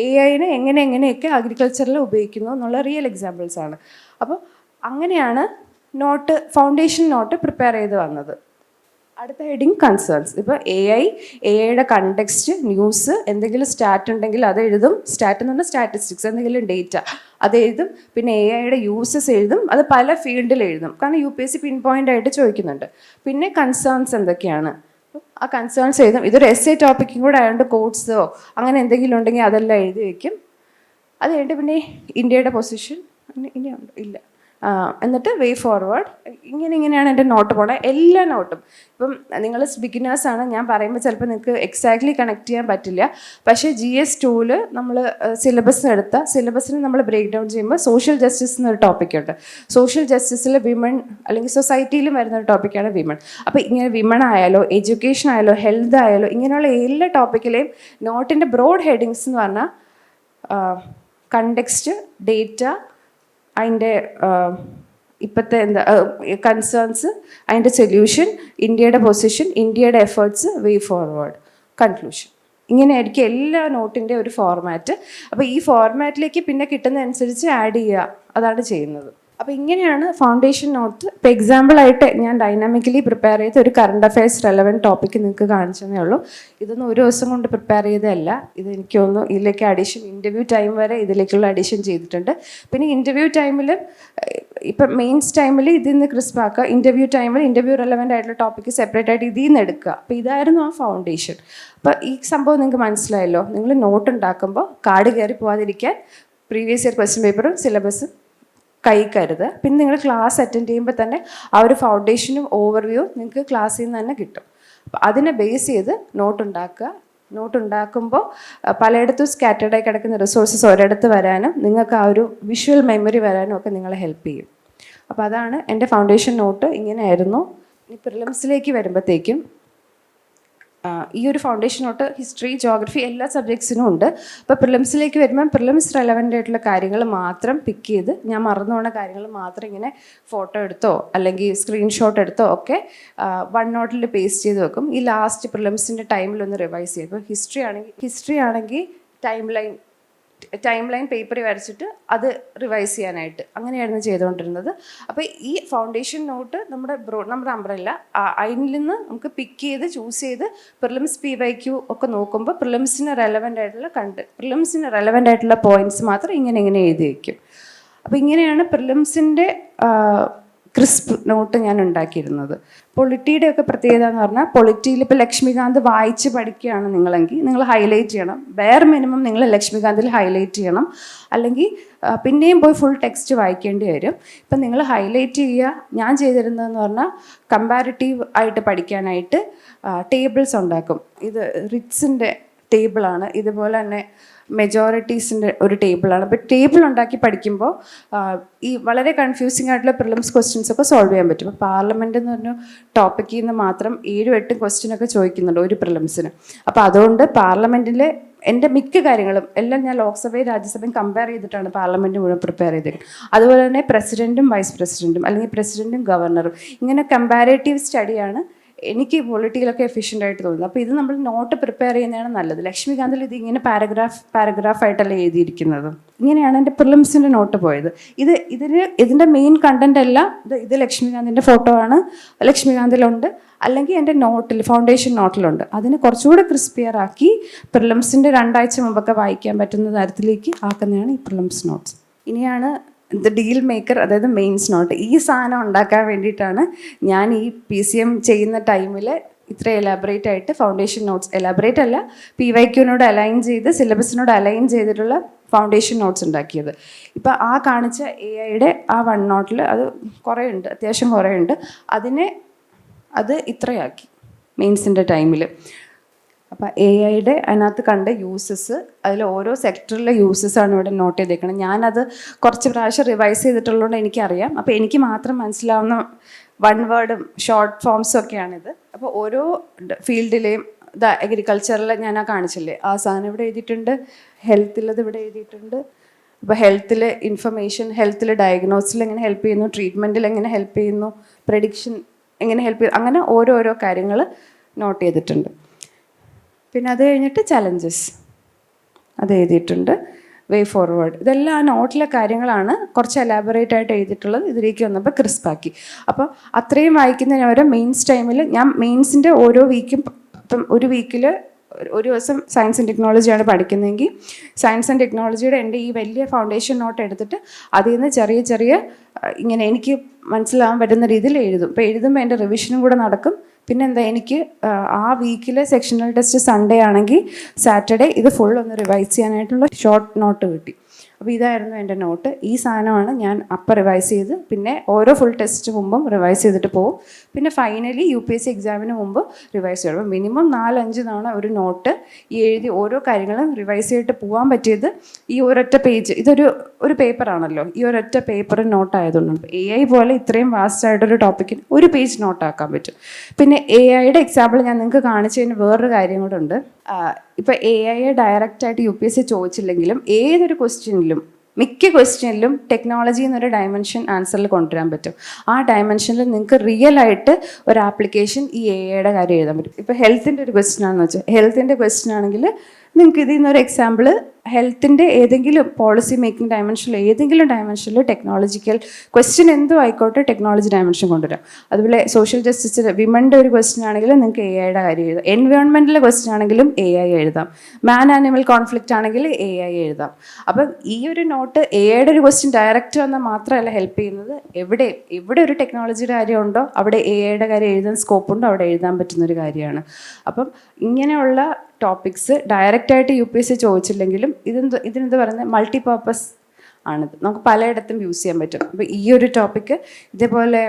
AI-നെ എങ്ങനെയൊക്കെ അഗ്രികൾച്ചറിൽ ഉപയോഗിക്കുന്നു എന്നുള്ള റിയൽ എക്സാമ്പിൾസ് ആണ്. അപ്പോൾ അങ്ങനെയാണ് ഫൗണ്ടേഷൻ നോട്ട് പ്രിപ്പയർ ചെയ്ത് വന്നത്. അടുത്ത ഹെഡിങ് കൺസേൺസ്. ഇപ്പോൾ AI-യുടെ കണ്ടെക്സ്റ്റ്, ന്യൂസ്, എന്തെങ്കിലും സ്റ്റാറ്റ് ഉണ്ടെങ്കിൽ അത് എഴുതും. സ്റ്റാറ്റ് എന്ന് പറഞ്ഞാൽ സ്റ്റാറ്റിസ്റ്റിക്സ്, എന്തെങ്കിലും ഡേറ്റ അത് എഴുതും. പിന്നെ AI-യുടെ യൂസസ് എഴുതും. അത് പല ഫീൽഡിൽ എഴുതും, കാരണം UPSC പിൻ പോയിന്റ് ആയിട്ട് ചോദിക്കുന്നുണ്ട്. പിന്നെ കൺസേൺസ് എന്തൊക്കെയാണ്, ആ കൺസേൺസ് എഴുതും. ഇതൊരു essay ടോപ്പിക്കും കൂടെ ആയതുകൊണ്ട് കോട്ട്സോ അങ്ങനെ എന്തെങ്കിലും ഉണ്ടെങ്കിൽ അതെല്ലാം എഴുതി വയ്ക്കും. അത് കഴിഞ്ഞിട്ട് പിന്നെ ഇന്ത്യയുടെ പൊസിഷൻ ഇനിയുണ്ട് ഇല്ല, എന്നിട്ട് വേ ഫോർവേഡ്. ഇങ്ങനെയാണ് എൻ്റെ നോട്ട് പോണത്. എല്ലാ നോട്ടും ഇപ്പം നിങ്ങൾ ബിഗിനേഴ്സാണ്, ഞാൻ പറയുമ്പോൾ ചിലപ്പോൾ നിങ്ങൾക്ക് എക്സാക്ട്ലി കണക്ട് ചെയ്യാൻ പറ്റില്ല. പക്ഷേ GS2 നമ്മൾ സിലബസിന് നമ്മൾ ബ്രേക്ക് ഡൗൺ ചെയ്യുമ്പോൾ സോഷ്യൽ ജസ്റ്റിസ് എന്നൊരു ടോപ്പിക്കുണ്ട്. സോഷ്യൽ ജസ്റ്റിസിൽ വിമൺ അല്ലെങ്കിൽ സൊസൈറ്റിയിലും വരുന്ന ഒരു ടോപ്പിക്കാണ് വിമൺ. അപ്പോൾ ഇങ്ങനെ വിമൺ ആയാലോ, എഡ്യൂക്കേഷൻ ആയാലോ, ഹെൽത്ത് ആയാലോ, ഇങ്ങനെയുള്ള എല്ലാ ടോപ്പിക്കിലെയും നോട്ടിൻ്റെ ബ്രോഡ് ഹെഡിങ്സ് എന്ന് പറഞ്ഞാൽ കണ്ടെക്സ്റ്റ്, ഡേറ്റ, അതിൻ്റെ ഇപ്പോഴത്തെ കൺസേൺസ്, അതിൻ്റെ സൊല്യൂഷൻ, ഇന്ത്യയുടെ പൊസിഷൻ, ഇന്ത്യയുടെ എഫേർട്സ്, വേ ഫോർവേഡ്, കൺക്ലൂഷൻ. ഇങ്ങനെയായിരിക്കും എല്ലാ നോട്ടിൻ്റെ ഒരു ഫോർമാറ്റ്. അപ്പോൾ ഈ ഫോർമാറ്റിലേക്ക് പിന്നെ കിട്ടുന്നതനുസരിച്ച് ആഡ് ചെയ്യുക, അതാണ് ചെയ്യുന്നത്. അപ്പോൾ ഇങ്ങനെയാണ് ഫൗണ്ടേഷൻ നോട്ട്. ഇപ്പോൾ എക്സാമ്പിളായിട്ട് ഞാൻ ഡൈനാമിക്കലി പ്രിപ്പയർ ചെയ്ത ഒരു കറണ്ട് അഫയേഴ്സ് റെലവൻറ്റ് ടോപ്പിക്ക് നിങ്ങൾക്ക് കാണിച്ചതേ ഉള്ളൂ. ഇതൊന്നും ഒരു ദിവസം കൊണ്ട് പ്രിപ്പയർ ചെയ്തതല്ല. ഇത് എനിക്ക് തോന്നുന്നു ഇതിലേക്ക് അഡീഷൻ, ഇൻ്റർവ്യൂ ടൈം വരെ ഇതിലേക്കുള്ള അഡീഷൻ ചെയ്തിട്ടുണ്ട്. പിന്നെ ഇൻ്റർവ്യൂ ടൈമിൽ ഇപ്പം മെയിൻസ് ടൈമിൽ ഇതിൽ നിന്ന് ക്രിസ്പാക്കുക, ഇൻ്റർവ്യൂ ടൈമിൽ ഇൻ്റർവ്യൂ റെലവൻ്റ് ആയിട്ടുള്ള ടോപ്പിക്ക് സെപ്പറേറ്റ് ആയിട്ട് ഇതിൽ നിന്ന് എടുക്കുക. അപ്പോൾ ഇതായിരുന്നു ആ ഫൗണ്ടേഷൻ. അപ്പോൾ ഈ സംഭവം നിങ്ങൾക്ക് മനസ്സിലായല്ലോ. നിങ്ങൾ നോട്ട് ഉണ്ടാക്കുമ്പോൾ കാർഡ് കയറി പോകാതിരിക്കാൻ പ്രീവിയസ് ഇയർ ക്വസ്റ്റ്യൻ പേപ്പറും സിലബസും കരുതുക. പിന്നെ നിങ്ങൾ ക്ലാസ് അറ്റൻഡ് ചെയ്യുമ്പോൾ തന്നെ ആ ഒരു ഫൗണ്ടേഷനും ഓവർവ്യൂ നിങ്ങൾക്ക് ക്ലാസ്സിൽ നിന്ന് തന്നെ കിട്ടും. അപ്പോൾ അതിനെ ബേസ് ചെയ്ത് നോട്ട് ഉണ്ടാക്കുമ്പോൾ പലയിടത്തും സ്കാറ്റേഡായി കിടക്കുന്ന റിസോഴ്സസ് ഒരിടത്ത് വരാനും നിങ്ങൾക്ക് ആ ഒരു വിഷ്വൽ മെമ്മറി വരാനും ഒക്കെ നിങ്ങളെ ഹെൽപ്പ് ചെയ്യും. അപ്പോൾ അതാണ് എൻ്റെ ഫൗണ്ടേഷൻ നോട്ട്. ഇങ്ങനെയായിരുന്നു. ഇനി പ്രിലിംസിലേക്ക് വരുമ്പോഴത്തേക്കും ഈ ഒരു ഫൗണ്ടേഷൻ നോട്ട് ഹിസ്റ്ററി, ജോഗ്രഫി എല്ലാ സബ്ജക്ട്സിനും ഉണ്ട്. അപ്പോൾ പ്രിലിംസിലേക്ക് വരുമ്പോൾ പ്രിലിംസ് റെലവൻ്റ് ആയിട്ടുള്ള കാര്യങ്ങൾ മാത്രം പിക്ക് ചെയ്ത്, ഞാൻ മറന്നു പോകുന്ന കാര്യങ്ങൾ മാത്രം ഇങ്ങനെ ഫോട്ടോ എടുത്തോ അല്ലെങ്കിൽ സ്ക്രീൻഷോട്ട് എടുത്തോ ഒക്കെ വൺ നോട്ടിൽ പേസ്റ്റ് ചെയ്ത് വെക്കും. ഈ ലാസ്റ്റ് പ്രിലിംസിൻ്റെ ടൈമിലൊന്ന് റിവൈസ് ചെയ്യും. ഇപ്പോൾ ഹിസ്റ്ററി ആണെങ്കിൽ ടൈം ലൈൻ പേപ്പറിൽ വരച്ചിട്ട് അത് റിവൈസ് ചെയ്യാനായിട്ട് അങ്ങനെയായിരുന്നു ചെയ്തുകൊണ്ടിരുന്നത്. അപ്പോൾ ഈ ഫൗണ്ടേഷൻ നോട്ട് നമ്മുടെ അംബ്രല്ല അതിൽ നിന്ന് നമുക്ക് പിക്ക് ചെയ്ത് ചൂസ് ചെയ്ത് പ്രിലിംസ് PYQ ഒക്കെ നോക്കുമ്പോൾ പ്രിലിംസിന് റെലവൻ്റ് ആയിട്ടുള്ള പോയിന്റ്സ് മാത്രം ഇങ്ങനെ എഴുതി വയ്ക്കും. അപ്പോൾ ഇങ്ങനെയാണ് പ്രിലിംസിൻ്റെ ക്രിസ്പ് നോട്ട് ഞാൻ ഉണ്ടാക്കിയിരുന്നത്. പൊളിറ്റിയുടെ ഒക്കെ പ്രത്യേകത എന്ന് പറഞ്ഞാൽ, പൊളിറ്റിയിൽ ഇപ്പോൾ ലക്ഷ്മികാന്ത് വായിച്ച് പഠിക്കുകയാണ് നിങ്ങളെങ്കിൽ നിങ്ങൾ ഹൈലൈറ്റ് ചെയ്യണം. ബെയർ മിനിമം നിങ്ങൾ ലക്ഷ്മികാന്തിൽ ഹൈലൈറ്റ് ചെയ്യണം, അല്ലെങ്കിൽ പിന്നെയും പോയി ഫുൾ ടെക്സ്റ്റ് വായിക്കേണ്ടി വരും. ഇപ്പം നിങ്ങൾ ഹൈലൈറ്റ് ചെയ്യുക. ഞാൻ ചെയ്തിരുന്നതെന്ന് പറഞ്ഞാൽ കമ്പാരിറ്റീവ് ആയിട്ട് പഠിക്കാനായിട്ട് ടേബിൾസ് ഉണ്ടാക്കും. ഇത് റിറ്റ്സിൻ്റെ ടേബിളാണ്, ഇതുപോലെ തന്നെ മെജോറിറ്റീസിൻ്റെ ഒരു ടേബിളാണ്. അപ്പോൾ ടേബിൾ ഉണ്ടാക്കി പഠിക്കുമ്പോൾ ഈ വളരെ കൺഫ്യൂസിങ് ആയിട്ടുള്ള പ്രിലിംസ് ക്വസ്റ്റ്യൻസ് ഒക്കെ സോൾവ് ചെയ്യാൻ പറ്റും. അപ്പോൾ പാർലമെൻറ്റ് എന്ന് പറഞ്ഞ ടോപ്പിക്കിൽ നിന്ന് മാത്രം 7-8 ക്വസ്റ്റ്യനൊക്കെ ചോദിക്കുന്നുണ്ട് ഒരു പ്രിലിംസിന്. അപ്പോൾ അതുകൊണ്ട് പാർലമെൻറ്റിലെ എൻ്റെ മിക്ക കാര്യങ്ങളും എല്ലാം ഞാൻ ലോക്സഭയും രാജ്യസഭയും കമ്പയർ ചെയ്തിട്ടാണ് പാർലമെൻറ്റ് മുഴുവൻ പ്രിപ്പയർ ചെയ്തിരിക്കുന്നത്. അതുപോലെ തന്നെ പ്രസിഡൻറ്റും വൈസ് പ്രസിഡൻറ്റും അല്ലെങ്കിൽ പ്രസിഡൻറ്റും ഗവർണറും ഇങ്ങനെ കമ്പാരേറ്റീവ് സ്റ്റഡിയാണ് എനിക്ക് പൊളിറ്റിക്കലൊക്കെ എഫിഷ്യൻ്റ് ആയിട്ട് തോന്നുന്നത്. അപ്പോൾ ഇത് നമ്മൾ നോട്ട് പ്രിപ്പയർ ചെയ്യുന്നതാണ് നല്ലത്. ലക്ഷ്മികാന്തിൽ ഇത് ഇങ്ങനെ പാരഗ്രാഫായിട്ടല്ല എഴുതിയിരിക്കുന്നത്. ഇങ്ങനെയാണ് എൻ്റെ പ്രിലിംസിൻ്റെ നോട്ട് പോയത്. ഇതിൻ്റെ മെയിൻ കണ്ടന്റ് എല്ലാം ഇത് ലക്ഷ്മികാന്തിൻ്റെ ഫോട്ടോ ആണ്, ലക്ഷ്മികാന്തിലുണ്ട്, അല്ലെങ്കിൽ എൻ്റെ നോട്ടിൽ ഫൗണ്ടേഷൻ നോട്ടിലുണ്ട്. അതിന് കുറച്ചുകൂടെ ക്രിസ്പിയർ ആക്കി പ്രിലിംസിൻ്റെ 2 ആഴ്ച മുമ്പൊക്കെ വായിക്കാൻ പറ്റുന്ന തരത്തിലേക്ക് ആക്കുന്നതാണ് ഈ പ്രിലിംസ് നോട്ട്സ്. ഇനിയാണ് ഡീൽ മേക്കർ, അതായത് മെയിൻസ് നോട്ട്. ഈ സാധനം ഉണ്ടാക്കാൻ വേണ്ടിയിട്ടാണ് ഞാൻ ഈ PCM ചെയ്യുന്ന ടൈമിൽ ഇത്ര എലാബറേറ്റ് ആയിട്ട് ഫൗണ്ടേഷൻ നോട്ട്സ്, എലാബറേറ്റ് അല്ല, PYQനോട് അലൈൻ ചെയ്ത് സിലബസിനോട് അലൈൻ ചെയ്തിട്ടുള്ള ഫൗണ്ടേഷൻ നോട്ട്സ് ഉണ്ടാക്കിയത്. ഇപ്പോൾ ആ കാണിച്ച AIയുടെ ആ 1 നോട്ടിൽ അത് കുറേ ഉണ്ട്, അത്യാവശ്യം കുറേ ഉണ്ട്. അത് ഇത്രയാക്കി മെയിൻസിൻ്റെ ടൈമിൽ. അപ്പോൾ AIയുടെ അതിനകത്ത് കണ്ട യൂസസ്, അതിൽ ഓരോ സെക്ടറിലെ യൂസസാണ് ഇവിടെ നോട്ട് ചെയ്തേക്കുന്നത്. ഞാനത് കുറച്ച് പ്രാവശ്യം റിവൈസ് ചെയ്തിട്ടുള്ളതുകൊണ്ട് എനിക്കറിയാം. അപ്പോൾ എനിക്ക് മാത്രം മനസ്സിലാവുന്ന 1 വേർഡും ഷോർട്ട് ഫോംസും ഒക്കെയാണിത്. അപ്പോൾ ഓരോ ഫീൽഡിലെയും അഗ്രികൾച്ചറിൽ ഞാൻ കാണിച്ചില്ലേ, ആ സാധനം ഇവിടെ എഴുതിയിട്ടുണ്ട്. ഹെൽത്തിലത് ഇവിടെ എഴുതിയിട്ടുണ്ട്. അപ്പോൾ ഹെൽത്തിൽ ഇൻഫർമേഷൻ, ഹെൽത്തിൽ ഡയഗ്നോസിൽ എങ്ങനെ ഹെൽപ്പ് ചെയ്യുന്നു, ട്രീറ്റ്മെൻറ്റിൽ എങ്ങനെ ഹെൽപ്പ് ചെയ്യുന്നു, പ്രഡിക്ഷൻ എങ്ങനെ ഹെൽപ്പ് ചെയ്യുന്നു, അങ്ങനെ ഓരോരോ കാര്യങ്ങൾ നോട്ട് ചെയ്തിട്ടുണ്ട്. പിന്നെ അത് കഴിഞ്ഞിട്ട് ചലഞ്ചസ് അത് എഴുതിയിട്ടുണ്ട്, വേ ഫോർവേഡ്. ഇതെല്ലാം ആ നോട്ടിലെ കാര്യങ്ങളാണ് കുറച്ച് എലാബറേറ്റ് ആയിട്ട് എഴുതിയിട്ടുള്ളത്. ഇതിലേക്ക് വന്നപ്പോൾ ക്രിസ്പാക്കി. അപ്പോൾ അത്രയും വായിക്കുന്നതിന് വരെ മെയിൻസ് ടൈമിൽ ഞാൻ മെയിൻസിൻ്റെ ഓരോ വീക്കും, ഇപ്പം ഒരു വീക്കിൽ ഒരു ദിവസം സയൻസ് ആൻഡ് ടെക്നോളജിയാണ് പഠിക്കുന്നതെങ്കിൽ സയൻസ് ആൻഡ് ടെക്നോളജിയുടെ എൻ്റെ ഈ വലിയ ഫൗണ്ടേഷൻ നോട്ട് എടുത്തിട്ട് അതിൽ നിന്ന് ചെറിയ ഇങ്ങനെ എനിക്ക് മനസ്സിലാവാൻ പറ്റുന്ന രീതിയിൽ എഴുതും. ഇപ്പോൾ എഴുതുമ്പോൾ എൻ്റെ റിവിഷനും കൂടെ നടക്കും. പിന്നെന്താ, എനിക്ക് ആ വീക്കിലെ സെക്ഷണൽ ടെസ്റ്റ് സൺഡേ ആണെങ്കിൽ സാറ്റർഡേ ഇത് ഫുൾ ഒന്ന് റിവൈസ് ചെയ്യാനായിട്ടുള്ള ഷോർട്ട് നോട്ട് കിട്ടി. അപ്പോൾ ഇതായിരുന്നു എൻ്റെ നോട്ട്. ഈ സാധനമാണ് ഞാൻ അപ്പം റിവൈസ് ചെയ്ത് പിന്നെ ഓരോ ഫുൾ ടെസ്റ്റ് മുമ്പും റിവൈസ് ചെയ്തിട്ട് പോകും. പിന്നെ ഫൈനലി UPSC എക്സാമിന് മുമ്പ് റിവൈസ് ചെയ്യണം. അപ്പോൾ മിനിമം 4-5 തവണ ഒരു നോട്ട് എഴുതി ഓരോ കാര്യങ്ങളും റിവൈസ് ചെയ്തിട്ട് പോകാൻ പറ്റിയത് ഈ ഒരൊറ്റ പേജ്. ഒരു പേപ്പറാണല്ലോ, ഈ ഒരൊറ്റ പേപ്പർ നോട്ടായതുകൊണ്ട് AI പോലെ ഇത്രയും വാസ്റ്റായിട്ടൊരു ടോപ്പിക്കിന് ഒരു പേജ് നോട്ടാക്കാൻ പറ്റും. പിന്നെ AIയുടെ എക്സാമ്പിൾ ഞാൻ നിങ്ങൾക്ക് കാണിച്ചതിന് വേറൊരു കാര്യം കൂടെ ഉണ്ട്. ഇപ്പോൾ AIയെ ഡയറക്റ്റായിട്ട് UPSC ചോദിച്ചില്ലെങ്കിലും ഏതൊരു ക്വസ്റ്റ്യനിലും, മിക്ക ക്വസ്റ്റ്യനിലും ടെക്നോളജി എന്നൊരു ഡയമെൻഷൻ ആൻസറിൽ കൊണ്ടുവരാൻ പറ്റും. ആ ഡയമെൻഷനിൽ നിങ്ങൾക്ക് റിയൽ ആയിട്ട് ഒരു ആപ്ലിക്കേഷൻ ഈ AIയുടെ കാര്യം എഴുതാൻ പറ്റും. ഇപ്പോൾ ഹെൽത്തിൻ്റെ ഒരു ക്വസ്റ്റ്യൻ ആണെന്ന് വെച്ചാൽ, ഹെൽത്തിൻ്റെ ക്വസ്റ്റ്യൻ ആണെങ്കിൽ നിങ്ങൾക്ക് ഇതിൽ നിന്നൊരു എക്സാമ്പിൾ ഹെൽത്തിൻ്റെ ഏതെങ്കിലും പോളിസി മേക്കിംഗ് ഡയമെൻഷനിൽ ഏതെങ്കിലും ഡയമെൻഷനിൽ ടെക്നോളജിക്കൽ ക്വസ്റ്റ്യൻ എന്തും ആയിക്കോട്ടെ ടെക്നോളജി ഡയമെൻഷൻ കൊണ്ടുവരാം. അതുപോലെ സോഷ്യൽ ജസ്റ്റിസിൽ വിമൻ്റെ ഒരു ക്വസ്റ്റ്യൻ ആണെങ്കിൽ നിങ്ങൾക്ക് AIയുടെ കാര്യം എഴുതാം. എൻവയോൺമെൻറ്റിലെ ക്വസ്റ്റ്യൻ ആണെങ്കിലും AI എഴുതാം. മാൻ ആനിമൽ കോൺഫ്ലിക്റ്റ് ആണെങ്കിൽ AI എഴുതാം. അപ്പം ഈ ഒരു നോട്ട് AIയുടെ ഒരു ക്വസ്റ്റ്യൻ ഡയറക്റ്റ് വന്നാൽ മാത്രമല്ല ഹെൽപ്പ് ചെയ്യുന്നത്, എവിടെ ഒരു ടെക്നോളജിയുടെ കാര്യമുണ്ടോ അവിടെ AIയുടെ കാര്യം എഴുതാൻ സ്കോപ്പുണ്ടോ അവിടെ എഴുതാൻ പറ്റുന്നൊരു കാര്യമാണ്. അപ്പം ഇങ്ങനെയുള്ള ടോപ്പിക്സ് ഡയറക്റ്റായിട്ട് UPSC ചോദിച്ചില്ലെങ്കിലും ഇതിനെന്ത് പറയുന്നത് മൾട്ടിപർപ്പസ് ആണിത്. നമുക്ക് പലയിടത്തും യൂസ് ചെയ്യാൻ പറ്റും. അപ്പോൾ ഈ ഒരു ടോപ്പിക്ക് ഇതേപോലെ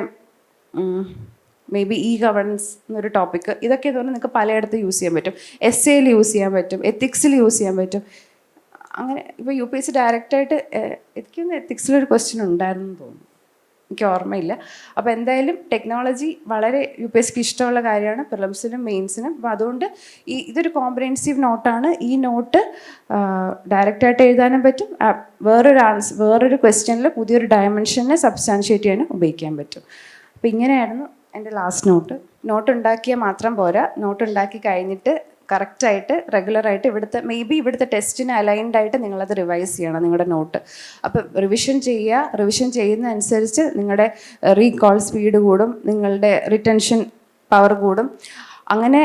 മേ ബി ഗവേണൻസ് എന്നൊരു ടോപ്പിക്ക്, ഇതൊക്കെ ഇതുപോലെ നിങ്ങൾക്ക് പലയിടത്തും യൂസ് ചെയ്യാൻ പറ്റും. എസ്സേയിൽ യൂസ് ചെയ്യാൻ പറ്റും, എത്തിക്സിൽ യൂസ് ചെയ്യാൻ പറ്റും. അങ്ങനെ ഇപ്പോൾ UPSC ഡയറക്റ്റായിട്ട് എനിക്കൊന്ന് എത്തിക്സിലൊരു ക്വസ്റ്റ്യൻ ഉണ്ടായിരുന്നു തോന്നുന്നു, എനിക്ക് ഓർമ്മയില്ല. അപ്പോൾ എന്തായാലും ടെക്നോളജി വളരെ UPSCക്ക് ഇഷ്ടമുള്ള കാര്യമാണ്, പ്രിലിംസിനും മെയിൻസിനും. അപ്പോൾ അതുകൊണ്ട് ഇതൊരു കോംപ്രിഹെൻസീവ് നോട്ടാണ്. ഈ നോട്ട് ഡയറക്റ്റായിട്ട് എഴുതാനും പറ്റും, വേറൊരു ക്വസ്റ്റ്യനിൽ പുതിയൊരു ഡയമെൻഷനെ സബ്സ്റ്റാൻഷിയേറ്റ് ചെയ്യാനും ഉപയോഗിക്കാൻ പറ്റും. അപ്പോൾ ഇങ്ങനെയായിരുന്നു എൻ്റെ ലാസ്റ്റ് നോട്ട് ഉണ്ടാക്കിയാൽ മാത്രം പോരാ, നോട്ട് ഉണ്ടാക്കി കഴിഞ്ഞിട്ട് കറക്റ്റായിട്ട് റെഗുലറായിട്ട് ഇവിടുത്തെ ടെസ്റ്റിന് അലൈൻഡായിട്ട് നിങ്ങളത് റിവൈസ് ചെയ്യണം നിങ്ങളുടെ നോട്ട്. അപ്പോൾ റിവിഷൻ ചെയ്യുന്നതനുസരിച്ച് നിങ്ങളുടെ റീകോൾ സ്പീഡ് കൂടും, നിങ്ങളുടെ റിറ്റൻഷൻ പവർ കൂടും. അങ്ങനെ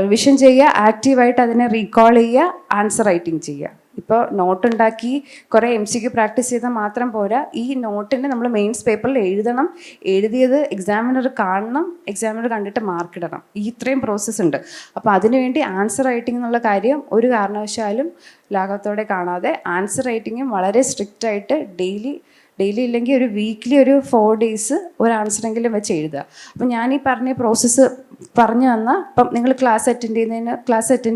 റിവിഷൻ ചെയ്യുക, ആക്റ്റീവായിട്ട് അതിനെ റീകോൾ ചെയ്യുക, ആൻസർ റൈറ്റിംഗ് ചെയ്യുക. ഇപ്പോൾ നോട്ടുണ്ടാക്കി കുറേ MCQ പ്രാക്ടീസ് ചെയ്താൽ മാത്രം പോരാ, ഈ നോട്ടിനെ നമ്മൾ മെയിൻസ് പേപ്പറിൽ എഴുതണം, എഴുതിയത് എക്സാമിനർ കാണണം, എക്സാമിനർ കണ്ടിട്ട് മാർക്ക് ഇടണം. ഇത്രയും പ്രോസസ്സ് ഉണ്ട്. അപ്പോൾ അതിനുവേണ്ടി ആൻസർ റൈറ്റിംഗ് എന്നുള്ള കാര്യം ഒരു കാരണവശാലും ലാഘവത്തോടെ കാണാതെ ആൻസർ റൈറ്റിങ്ങും വളരെ സ്ട്രിക്റ്റായിട്ട് ഡെയിലി ഇല്ലെങ്കിൽ ഒരു വീക്ക്ലി ഒരു 4 days ഒരു ആൻസറെങ്കിലും വെച്ച് എഴുതുക. അപ്പം ഞാനീ പറഞ്ഞ പ്രോസസ്സ് പറഞ്ഞു തന്നാൽ, ഇപ്പം നിങ്ങൾ ക്ലാസ് അറ്റൻഡ്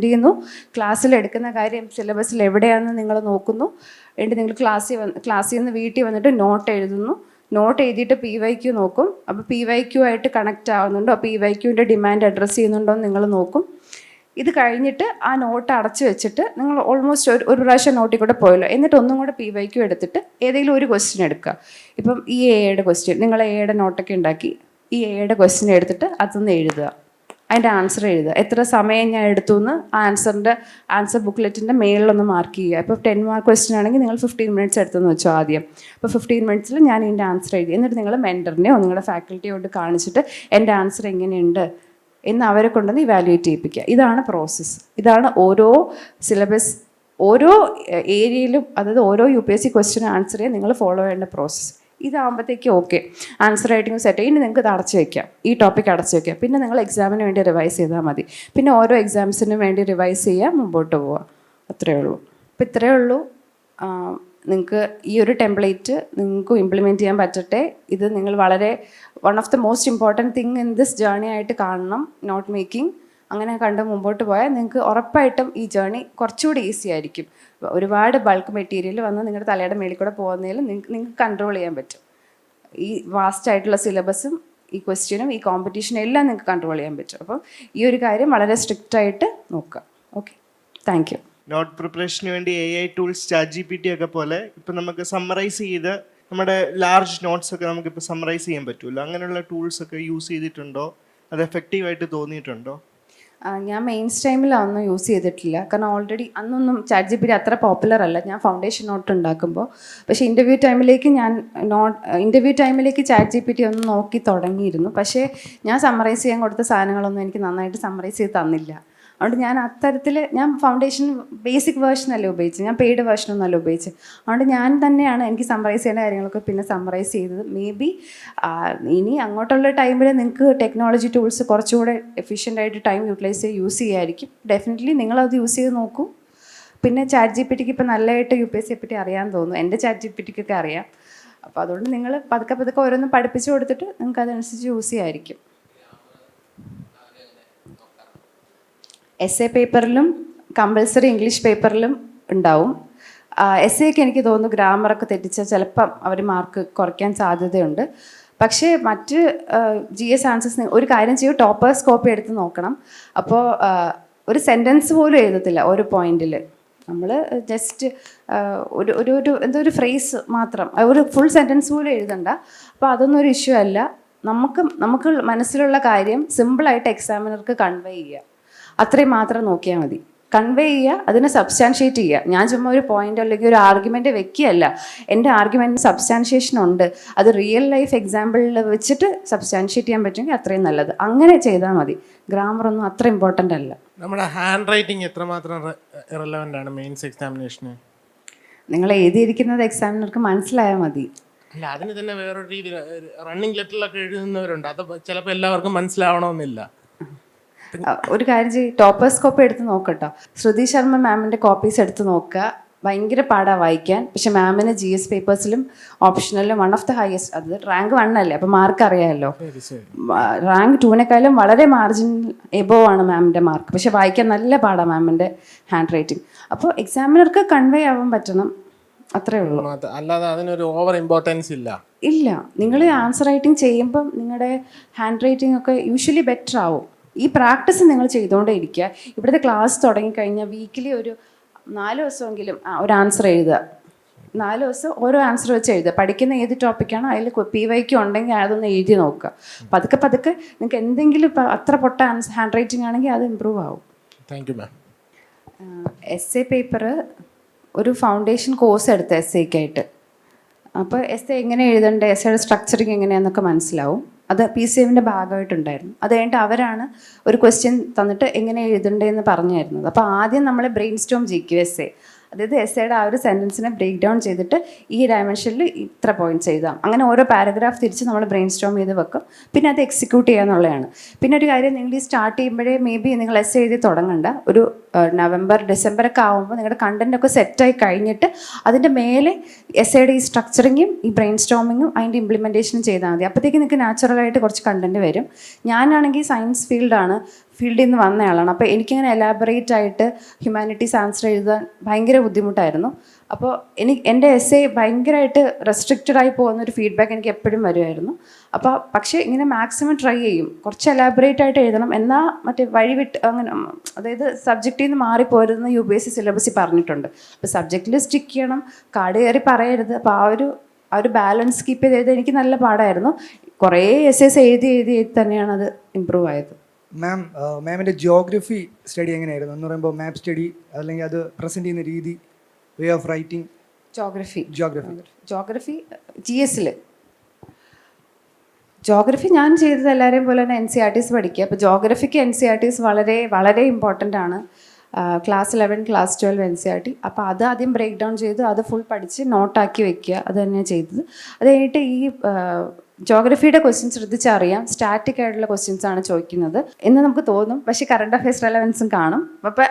ചെയ്യുന്നു, ക്ലാസ്സിൽ എടുക്കുന്ന കാര്യം സിലബസിൽ എവിടെയാണെന്ന് നിങ്ങൾ നോക്കുന്നു, എന്നിട്ട് നിങ്ങൾ ക്ലാസ്സിൽ നിന്ന് വീട്ടിൽ വന്നിട്ട് നോട്ട് എഴുതുന്നു, നോട്ട് എഴുതിയിട്ട് PYQ നോക്കും. അപ്പോൾ PYQ ആയിട്ട് കണക്റ്റ് ആവുന്നുണ്ടോ, PYQൻ്റെ ഡിമാൻഡ് അഡ്രസ്സ് ചെയ്യുന്നുണ്ടോ എന്ന് നിങ്ങൾ നോക്കും. ഇത് കഴിഞ്ഞിട്ട് ആ നോട്ട് അടച്ചു വെച്ചിട്ട് നിങ്ങൾ ഓൾമോസ്റ്റ് ഒരു പ്രാവശ്യം നോട്ടിൽ കൂടെ പോയല്ലോ, എന്നിട്ട് ഒന്നും കൂടെ PYQ എടുത്തിട്ട് ഏതെങ്കിലും ഒരു ക്വസ്റ്റ്യൻ എടുക്കുക. ഇപ്പം എയുടെ ക്വസ്റ്റ്യൻ, നിങ്ങൾ എയുടെ നോട്ടൊക്കെ ഉണ്ടാക്കി എയുടെ ക്വസ്റ്റ്യൻ എടുത്തിട്ട് അതൊന്ന് എഴുതുക, അതിൻ്റെ ആൻസർ എഴുതുക. എത്ര സമയം ഞാൻ എടുത്തു എന്ന് ആൻസർ ബുക്ക്ലെറ്റിൻ്റെ മേളിലൊന്ന് മാർക്ക് ചെയ്യുക. ഇപ്പോൾ 10 mark ക്വസ്റ്റ്യൻ ആണെങ്കിൽ നിങ്ങൾ 15 minutes എടുത്തെന്ന് വെച്ചോ ആദ്യം. അപ്പോൾ 15 minutes ഞാൻ ഇതിൻ്റെ ആൻസർ എഴുതി, എന്നിട്ട് നിങ്ങൾ മെൻറ്ററിനെയോ നിങ്ങളുടെ ഫാക്കൽറ്റിയോട് കാണിച്ചിട്ട് എൻ്റെ ആൻസർ എങ്ങനെയുണ്ട് എന്ന് അവരെ കൊണ്ടുവന്ന് ഇവാലുവേറ്റ് ചെയ്യിപ്പിക്കുക. ഇതാണ് പ്രോസസ്സ്. ഇതാണ് ഓരോ സിലബസ്, ഓരോ ഏരിയയിലും, അതായത് ഓരോ UPSC ക്വസ്റ്റ്യൻ ആൻസർ ചെയ്യാൻ നിങ്ങൾ ഫോളോ ചെയ്യേണ്ട പ്രോസസ്സ്. ഇതാകുമ്പോഴത്തേക്ക് ഓക്കെ, ആൻസർ റൈറ്റിംഗ് സെറ്റ്. ഇനി നിങ്ങൾക്ക് ഇത് അടച്ചു വയ്ക്കാം, ഈ ടോപ്പിക് അടച്ചു വയ്ക്കാം. പിന്നെ നിങ്ങൾ എക്സാമിന് വേണ്ടി റിവൈസ് ചെയ്താൽ മതി. പിന്നെ ഓരോ എക്സാംസിനും വേണ്ടി റിവൈസ് ചെയ്യുക, മുമ്പോട്ട് പോവുക. അത്രയേ ഉള്ളൂ. അപ്പോൾ ഇത്രയേ ഉള്ളൂ. നിങ്ങൾക്ക് ഈ ഒരു ടെംപ്ലേറ്റ് നിങ്ങൾക്ക് ഇംപ്ലിമെൻറ്റ് ചെയ്യാൻ പറ്റട്ടെ. ഇത് നിങ്ങൾ വളരെ one of the most important thing in this journey ആയിട്ട് കാണണം, നോട്ട് മേക്കിംഗ്. അങ്ങനെ കണ്ട് മുമ്പോട്ട് പോയാൽ നിങ്ങൾക്ക് ഉറപ്പായിട്ടും ഈ ജേർണി കുറച്ചുകൂടി ഈസി ആയിരിക്കും. ഒരുപാട് ബൾക്ക് മെറ്റീരിയൽ വന്ന് നിങ്ങളുടെ തലയുടെ മേളിൽ കൂടെ പോകുന്നതിൽ നിങ്ങൾക്ക് കൺട്രോൾ ചെയ്യാൻ പറ്റും. ഈ വാസ്റ്റ് ആയിട്ടുള്ള സിലബസും ഈ ക്വസ്റ്റ്യനും ഈ കോമ്പറ്റീഷനും എല്ലാം നിങ്ങൾക്ക് കൺട്രോൾ ചെയ്യാൻ പറ്റും. അപ്പം ഈ ഒരു കാര്യം വളരെ സ്ട്രിക്റ്റായിട്ട് നോക്കുക. Okay, thank you. നോട്ട് പ്രിപ്പറേഷന് വേണ്ടി AI ടൂൾസ്, ChatGPT ഒക്കെ പോലെ ഇപ്പം നമുക്ക് സമ്മറൈസ് ചെയ്ത് നമ്മുടെ ലാർജ് നോട്ട്സ് ഒക്കെ നമുക്കിപ്പോൾ സമ്മറൈസ് ചെയ്യാൻ പറ്റുമല്ലോ. അങ്ങനെയുള്ള ടൂൾസ് ഒക്കെ യൂസ് ചെയ്തിട്ടുണ്ടോ? അത് എഫക്റ്റീവായിട്ട് തോന്നിയിട്ടുണ്ടോ? ഞാൻ മെയിൻസ് ടൈമിലൊന്നും യൂസ് ചെയ്തിട്ടില്ല, കാരണം ഓൾറെഡി അന്നൊന്നും ChatGPT അത്ര പോപ്പുലർ അല്ല ഞാൻ ഫൗണ്ടേഷൻ നോട്ട് ഉണ്ടാക്കുമ്പോൾ. പക്ഷേ ഇൻ്റർവ്യൂ ടൈമിലേക്ക് ChatGPT ഒന്ന് നോക്കി തുടങ്ങിയിരുന്നു. പക്ഷേ ഞാൻ സമ്മറൈസ് ചെയ്യാൻ കൊടുത്ത സാധനങ്ങളൊന്നും എനിക്ക് നന്നായിട്ട് സമ്മറൈസ് ചെയ്ത് തന്നില്ല. അതുകൊണ്ട് ഞാൻ അത്തരത്തിൽ ഫൗണ്ടേഷൻ ബേസിക് വേർഷനല്ലേ ഉപയോഗിച്ചത്, ഞാൻ പെയ്ഡ് വേർഷനൊന്നുമല്ല ഉപയോഗിച്ചത്. അതുകൊണ്ട് ഞാൻ തന്നെയാണ് എനിക്ക് സമ്മറൈസ് ചെയ്യേണ്ട കാര്യങ്ങളൊക്കെ പിന്നെ സമ്മറൈസ് ചെയ്തത്. മേ ബി ഇനി അങ്ങോട്ടുള്ള ടൈമിൽ നിങ്ങൾക്ക് ടെക്നോളജി ടൂൾസ് കുറച്ചുകൂടെ എഫിഷ്യൻ്റായിട്ട് ടൈം യൂട്ടിലൈസ് ചെയ്ത് യൂസ് ചെയ്യുമായിരിക്കും. ഡെഫിനറ്റ്ലി നിങ്ങളത് യൂസ് ചെയ്ത് നോക്കൂ. പിന്നെ ChatGPTക്ക് ഇപ്പോൾ നല്ലതായിട്ട് UPSCയെ പറ്റി അറിയാൻ തോന്നുന്നു, എൻ്റെ ChatGPTക്കൊക്കെ അറിയാം. അപ്പോൾ അതുകൊണ്ട് നിങ്ങൾ പതുക്കെ ഓരോന്നും പഠിപ്പിച്ചു കൊടുത്തിട്ട് നിങ്ങൾക്ക് അതനുസരിച്ച് യൂസ് ചെയ്യാമായിരിക്കും. essay പേപ്പറിലും കമ്പൽസറി ഇംഗ്ലീഷ് പേപ്പറിലും ഉണ്ടാവും. essayക്ക് എനിക്ക് തോന്നുന്നു ഗ്രാമറൊക്കെ തെറ്റിച്ചാൽ ചിലപ്പം അവർ മാർക്ക് കുറയ്ക്കാൻ സാധ്യതയുണ്ട്. പക്ഷേ മറ്റ് GS ആൻസേഴ്സ് ഒരു കാര്യം ചെയ്യും, ടോപ്പേഴ്സ് കോപ്പി എടുത്ത് നോക്കണം. അപ്പോൾ ഒരു സെൻറ്റൻസ് പോലും എഴുതത്തില്ല ഒരു പോയിന്റിൽ. നമ്മൾ ജസ്റ്റ് എന്തോ ഒരു ഫ്രേസ് മാത്രം, ഒരു ഫുൾ സെൻറ്റൻസ് പോലും എഴുതണ്ട. അപ്പോൾ അതൊന്നും ഒരു ഇഷ്യൂ അല്ല. നമുക്ക് മനസ്സിലുള്ള കാര്യം സിമ്പിളായിട്ട് എക്സാമിനർക്ക് കൺവേ ചെയ്യുക, അത്രയും മാത്രം നോക്കിയാൽ മതി. കൺവേ ചെയ്യുക, അതിനെ സബ്സ്റ്റാൻഷിയേറ്റ് ചെയ്യുക. ഞാൻ ചുമ്മാ ഒരു പോയിന്റ് അല്ലെങ്കിൽ ഒരു ആർഗ്യുമെൻ്റ് വെക്കുകയല്ല, എൻ്റെ ആർഗ്യുമെൻറ്റിന് സബ്സ്റ്റാൻഷിയേഷൻ ഉണ്ട്. അത് റിയൽ ലൈഫ് എക്സാമ്പിളിൽ വെച്ചിട്ട് സബ്സ്റ്റാൻഷിയേറ്റ് ചെയ്യാൻ പറ്റുമെങ്കിൽ അത്രയും നല്ലത്. അങ്ങനെ ചെയ്താൽ മതി. ഗ്രാമറൊന്നും അത്ര ഇമ്പോർട്ടൻ്റ് അല്ല. നമ്മുടെ ഹാൻഡ് റൈറ്റിംഗ് എത്രമാത്രം റെലവൻ്റ് ആണ് മെയിൻസ് എക്സാമിനേഷന്? നിങ്ങൾ എഴുതിയിരിക്കുന്നത് എക്സാമിനർക്ക് മനസ്സിലായാൽ മതി. അല്ല, അതിന് തന്നെ വേറൊരു രീതി, റണ്ണിങ് ലെറ്ററിലൊക്കെ എഴുതുന്നവരുണ്ട്, അത് ചിലപ്പോൾ എല്ലാവർക്കും മനസ്സിലാവണമെന്നില്ല. ഒരു കാര്യം ചെയ്യും, ടോപ്പേഴ്സ് കോപ്പി എടുത്ത് നോക്കട്ടോ. ശ്രുതി ശർമ്മ മാമിൻ്റെ കോപ്പീസ് എടുത്ത് നോക്കുക, ഭയങ്കര പാടാണ് വായിക്കാൻ. പക്ഷെ മാമിന് GS പേപ്പേഴ്സിലും ഓപ്ഷണലിലും 1 ഓഫ് ദ ഹയസ്റ്റ്, അത് റാങ്ക് 1 അല്ലേ, അപ്പോൾ മാർക്ക് അറിയാമല്ലോ. റാങ്ക് 2-നേക്കാളും വളരെ മാർജിൻ എബോവ് ആണ് മാമിൻ്റെ മാർക്ക്. പക്ഷെ വായിക്കാൻ നല്ല പാടാണ് മാമിൻ്റെ ഹാൻഡ് റൈറ്റിംഗ്. അപ്പോൾ എക്സാമിനർക്ക് കൺവേ ആവാൻ പറ്റണം, അത്രേ ഉള്ളൂ. അല്ലാതെ അതിനൊരു ഓവർ ഇമ്പോർട്ടൻസ് ഇല്ല. നിങ്ങൾ ആൻസർ റൈറ്റിംഗ് ചെയ്യുമ്പം നിങ്ങളുടെ ഹാൻഡ് റൈറ്റിംഗ് ഒക്കെ യൂഷ്വലി ബെറ്റർ ആവും. ഈ പ്രാക്ടീസ് നിങ്ങൾ ചെയ്തുകൊണ്ടേ ഇരിക്കുക. ഇവിടുത്തെ ക്ലാസ് തുടങ്ങിക്കഴിഞ്ഞാൽ വീക്കിലി ഒരു 4 ദിവസമെങ്കിലും ഒരു ആൻസർ എഴുതുക. 4 ദിവസം ഓരോ ആൻസർ വെച്ച് എഴുതുക. പഠിക്കുന്ന ഏത് ടോപ്പിക്കാണോ അതിൽ PYQ ഉണ്ടെങ്കിൽ അതൊന്ന് എഴുതി നോക്കുക. പതുക്കെ പതുക്കെ നിങ്ങൾക്ക് എന്തെങ്കിലും ഇപ്പോൾ അത്ര പൊട്ട ഹാൻഡ് റൈറ്റിംഗ് ആണെങ്കിൽ അത് ഇമ്പ്രൂവ് ആവും. Thank you ma'am. essay paper ഒരു ഫൗണ്ടേഷൻ കോഴ്സ് എടുത്ത essayക്കായിട്ട്. അപ്പോൾ എങ്ങനെ എഴുതേണ്ടത്, എസ്സേയുടെ സ്ട്രക്ചറിങ് എങ്ങനെയാണെന്നൊക്കെ മനസ്സിലാവും. അത് PCMൻ്റെ ഭാഗമായിട്ടുണ്ടായിരുന്നു. അത് കഴിഞ്ഞിട്ട് അവരാണ് ഒരു ക്വസ്റ്റ്യൻ തന്നിട്ട് എങ്ങനെ എഴുതേണ്ടതെന്ന് പറഞ്ഞു തരുന്നത്. അപ്പോൾ ആദ്യം നമ്മൾ ബ്രെയിൻ സ്റ്റോം ചെയ്യിക്കും essay. അതായത് എസ്സേയുടെ ആ ഒരു സെൻറ്റൻസിനെ ബ്രേക്ക് ഡൗൺ ചെയ്തിട്ട് ഈ ഡയമെൻഷനിൽ ഇത്ര പോയിന്റ്സ് എഴുതാം. അങ്ങനെ ഓരോ പാരഗ്രാഫ് തിരിച്ച് നമ്മൾ ബ്രെയിൻ സ്റ്റോം ചെയ്ത് വെക്കും. പിന്നെ അത് എക്സിക്യൂട്ട് ചെയ്യാന്നുള്ളതാണ്. പിന്നെ ഒരു കാര്യം, നിങ്ങൾ ഈ സ്റ്റാർട്ട് ചെയ്യുമ്പോഴേ നിങ്ങൾ essay എഴുതി തുടങ്ങണ്ട. ഒരു നവംബർ ഡിസംബറൊക്കെ ആകുമ്പോൾ നിങ്ങളുടെ കണ്ടൻറ്റൊക്കെ സെറ്റായി കഴിഞ്ഞിട്ട് അതിൻ്റെ മേലെ എസ്സേയുടെ ഈ സ്ട്രക്ചറിങ്ങും ഈ ബ്രെയിൻ സ്റ്റോമിങ്ങും അതിൻ്റെ ഇംപ്ലിമെൻറ്റേഷനും ചെയ്താൽ മതി. അപ്പോഴത്തേക്ക് നിങ്ങൾക്ക് നാച്ചുറലായിട്ട് കുറച്ച് കണ്ടൻറ്റ് വരും. ഞാനാണെങ്കിൽ സയൻസ് ഫീൽഡിൽ നിന്ന് വന്നയാളാണ്. അപ്പോൾ എനിക്കിങ്ങനെ എലാബറേറ്റ് ആയിട്ട് ഹ്യൂമാനിറ്റീസ് ആൻസർ എഴുതാൻ ഭയങ്കര ബുദ്ധിമുട്ടായിരുന്നു. അപ്പോൾ എൻ്റെ essay ഭയങ്കരമായിട്ട് റെസ്ട്രിക്റ്റഡായി പോകുന്നൊരു ഫീഡ്ബാക്ക് എനിക്ക് എപ്പോഴും വരുമായിരുന്നു. അപ്പോൾ പക്ഷേ ഇങ്ങനെ മാക്സിമം ട്രൈ ചെയ്യും, കുറച്ച് എലാബറേറ്റ് ആയിട്ട് എഴുതണം. എന്നാൽ മറ്റേ വഴിവിട്ട് അങ്ങനെ, അതായത് സബ്ജക്റ്റിൽ നിന്ന് മാറിപ്പോരുന്ന UPSC സിലബസിൽ പറഞ്ഞിട്ടുണ്ട്. അപ്പോൾ സബ്ജക്റ്റിൽ സ്റ്റിക്ക് ചെയ്യണം, കാട് കയറി പറയരുത്. അപ്പോൾ ആ ഒരു ബാലൻസ് കീപ്പ് ചെയ്ത് എഴുതാൻ എനിക്ക് നല്ല പാടായിരുന്നു. കുറേ essays എഴുതി തന്നെയാണ് അത് ഇമ്പ്രൂവ് ആയത്. മാമിൻ്റെ ജിയോഗ്രഫി സ്റ്റഡി എങ്ങനെയായിരുന്നു എന്ന് പറയുമ്പോൾ മാപ്പ് സ്റ്റഡി അല്ലെങ്കിൽ അത് പ്രസൻറ്റ് ചെയ്യുന്ന രീതി, വേ ഓഫ് റൈറ്റിംഗ്? ജോഗ്രഫി GSൽ ജോഗ്രഫി ഞാൻ ചെയ്തത് എല്ലാവരെയും പോലെ തന്നെ NCERTs പഠിക്കുക. അപ്പോൾ ജോഗ്രഫിക്ക് NCERTs വളരെ വളരെ ഇമ്പോർട്ടൻ്റ് ആണ്. Class 11, class 12 NCERT. അപ്പോൾ അത് ആദ്യം ബ്രേക്ക് ഡൗൺ ചെയ്ത് അത് ഫുൾ പഠിച്ച് നോട്ടാക്കി വെക്കുക. അത് തന്നെയാണ് ചെയ്തത്. അത് കഴിഞ്ഞിട്ട് ഈ ജോഗ്രഫിയുടെ ക്വസ്റ്റ്യൻ ശ്രദ്ധിച്ചറിയാം, സ്റ്റാറ്റിക് ആയിട്ടുള്ള ക്വസ്റ്റ്യൻസ് ആണ് ചോദിക്കുന്നത് എന്ന് നമുക്ക് തോന്നും. പക്ഷേ കറണ്ട് അഫയേഴ്സ് റെലവൻസും കാണും. അപ്പോൾ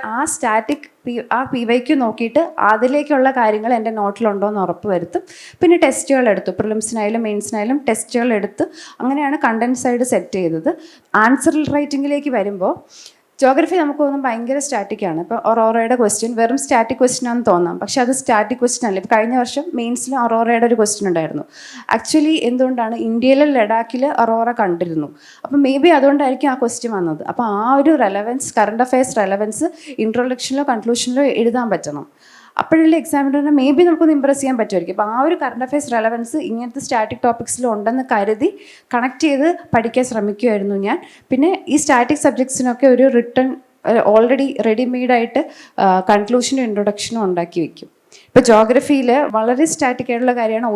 ആ PYQ നോക്കിയിട്ട് അതിലേക്കുള്ള കാര്യങ്ങൾ എൻ്റെ നോട്ടിലുണ്ടോ എന്ന് ഉറപ്പ് വരുത്തും. പിന്നെ ടെസ്റ്റുകൾ എടുത്തു, പ്രിലിംസിനായാലും മെയിൻസിനായാലും ടെസ്റ്റുകൾ എടുത്ത് അങ്ങനെയാണ് കണ്ടൻറ് സൈഡ് സെറ്റ് ചെയ്തത്. ആൻസർ റൈറ്റിങ്ങിലേക്ക് വരുമ്പോൾ ജോഗ്രഫി നമുക്ക് തോന്നും ഭയങ്കര സ്റ്റാറ്റിക്കാണ്. ഇപ്പോൾ ഒറോറയുടെ ക്വസ്റ്റ്യൻ വെറും സ്റ്റാറ്റിക് ക്വസ്റ്റ്യൻ ആണെന്ന് തോന്നാം, പക്ഷേ അത് സ്റ്റാറ്റിക് ക്വസ്റ്റ്യൻ അല്ല. ഇപ്പോൾ കഴിഞ്ഞ വർഷം മെയിൻസിലും ഒറോറയുടെ ഒരു ക്വസ്റ്റ്യൻ ഉണ്ടായിരുന്നു. ആക്ച്വലി എന്തുകൊണ്ടാണ്, ഇന്ത്യയിലെ ലഡാക്കിൽ ഒറോറ കണ്ടിരുന്നു. അപ്പോൾ മേ ബി അതുകൊണ്ടായിരിക്കും ആ ക്വസ്റ്റ്യൻ വന്നത്. അപ്പോൾ ആ ഒരു റെലവൻസ്, കറണ്ട് അഫയേഴ്സ് റെലവൻസ് ഇൻട്രൊഡക്ഷനിലോ കൺക്ലൂഷനിലോ എഴുതാൻ പറ്റണം. അപ്പോഴല്ലേ എക്സാമിനറിനെ മേ ബി നമുക്കൊന്ന് ഇമ്പ്രസ് ചെയ്യാൻ പറ്റുമായിരിക്കും. അപ്പോൾ ആ ഒരു കറണ്ട് അഫയേഴ്സ് റെലവൻസ് ഇങ്ങനത്തെ സ്റ്റാറ്റിക് ടോപ്പിക്സിലും ഉണ്ടെന്ന് കരുതി കണക്ട് ചെയ്ത് പഠിക്കാൻ ശ്രമിക്കുമായിരുന്നു ഞാൻ. പിന്നെ ഈ സ്റ്റാറ്റിക് സബ്ജക്ട്സിനൊക്കെ ഒരു റിട്ടൺ ഓൾറെഡി റെഡിമെയ്ഡായിട്ട് കൺക്ലൂഷനും ഇൻട്രൊഡക്ഷനും ഉണ്ടാക്കി വെക്കും. ഇപ്പോൾ ജോഗ്രഫിയിൽ വളരെ സ്റ്റാറ്റിക് ആയിട്ടുള്ള കാര്യമാണ്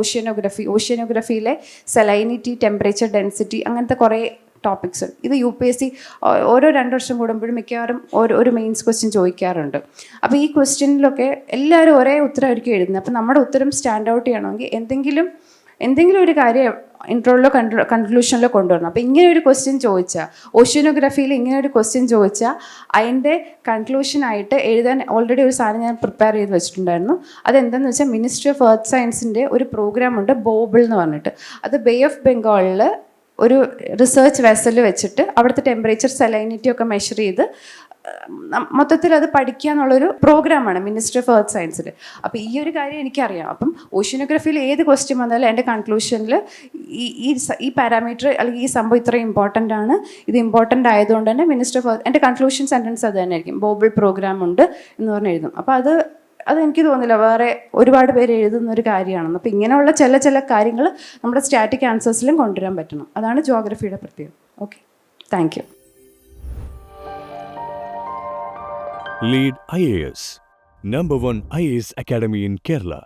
ഓഷ്യനോഗ്രഫിയിലെ സലൈനിറ്റി, ടെമ്പറേച്ചർ, ഡെൻസിറ്റി, അങ്ങനത്തെ കുറേ ടോപ്പിക്സ്. ഇത് UPSC ഓരോ 2 വർഷം കൂടുമ്പോഴും മിക്കവാറും ഒരു മെയിൻസ് ക്വസ്റ്റ്യൻ ചോദിക്കാറുണ്ട്. അപ്പോൾ ഈ ക്വസ്റ്റ്യനിലൊക്കെ എല്ലാവരും ഒരേ ഉത്തരമായിരിക്കും എഴുതുന്നത്. അപ്പോൾ നമ്മുടെ ഉത്തരം സ്റ്റാൻഡ് ഔട്ട് ചെയ്യണമെങ്കിൽ എന്തെങ്കിലും ഒരു കാര്യം ഇൻട്രോയിലോ കൺക്ലൂഷനിലോ കൊണ്ടുവരണം. അപ്പോൾ ഇങ്ങനെ ഒരു ക്വസ്റ്റ്യൻ ചോദിച്ചാൽ, ഓഷ്യനോഗ്രഫിയിൽ ഇങ്ങനെ ഒരു ക്വസ്റ്റ്യൻ ചോദിച്ചാൽ അതിൻ്റെ കൺക്ലൂഷനായിട്ട് എഴുതാൻ ഓൾറെഡി ഒരു സാധനം ഞാൻ പ്രിപ്പയർ ചെയ്ത് വെച്ചിട്ടുണ്ടായിരുന്നു. അതെന്താണെന്ന് വെച്ചാൽ മിനിസ്ട്രി ഓഫ് എർത്ത് സയൻസിൻ്റെ ഒരു പ്രോഗ്രാമുണ്ട്, ബോബിൾ എന്ന് പറഞ്ഞിട്ട്. അത് ബേ ഓഫ് ബംഗാളിൽ ഒരു റിസർച്ച് വെസൽ വെച്ചിട്ട് അവിടുത്തെ ടെമ്പറേച്ചർ, സലൈനിറ്റി ഒക്കെ മെഷർ ചെയ്ത് മൊത്തത്തിൽ അത് പഠിക്കുക എന്നുള്ളൊരു പ്രോഗ്രാമാണ് മിനിസ്ട്രി ഓഫ് എർത്ത് സയൻസിൽ. അപ്പോൾ ഈ ഒരു കാര്യം എനിക്കറിയാം. അപ്പം ഓഷ്യനോഗ്രഫിയിൽ ഏത് ക്വസ്റ്റ്യൻ വന്നാലും എൻ്റെ കൺക്ലൂഷനിൽ ഈ പാരാമീറ്റർ അല്ലെങ്കിൽ ഈ സംഭവം ഇത്രയും ഇമ്പോർട്ടൻ്റ് ആണ്, ഇത് ഇമ്പോർട്ടൻ്റ് ആയതുകൊണ്ട് തന്നെ മിനിസ്ട്രി ഓഫ് എർത്ത്, എൻ്റെ കൺക്ലൂഷൻ സെൻറ്റൻസ് അത് തന്നെ ആയിരിക്കും, ബോബിൾ പ്രോഗ്രാം ഉണ്ട് എന്ന് പറഞ്ഞ് എഴുതും. അപ്പോൾ അതെനിക്ക് തോന്നില്ല വേറെ ഒരുപാട് പേര് എഴുതുന്ന ഒരു കാര്യമാണെന്ന്. അപ്പോൾ ഇങ്ങനെയുള്ള ചില കാര്യങ്ങൾ നമ്മുടെ സ്റ്റാറ്റിക് ആൻസേഴ്സിലും കൊണ്ടുവരാൻ പറ്റണം. അതാണ് ജോഗ്രഫിയുടെ പ്രത്യേകത. Okay, thank you. Lead IAS, #1 IAS Academy in Kerala.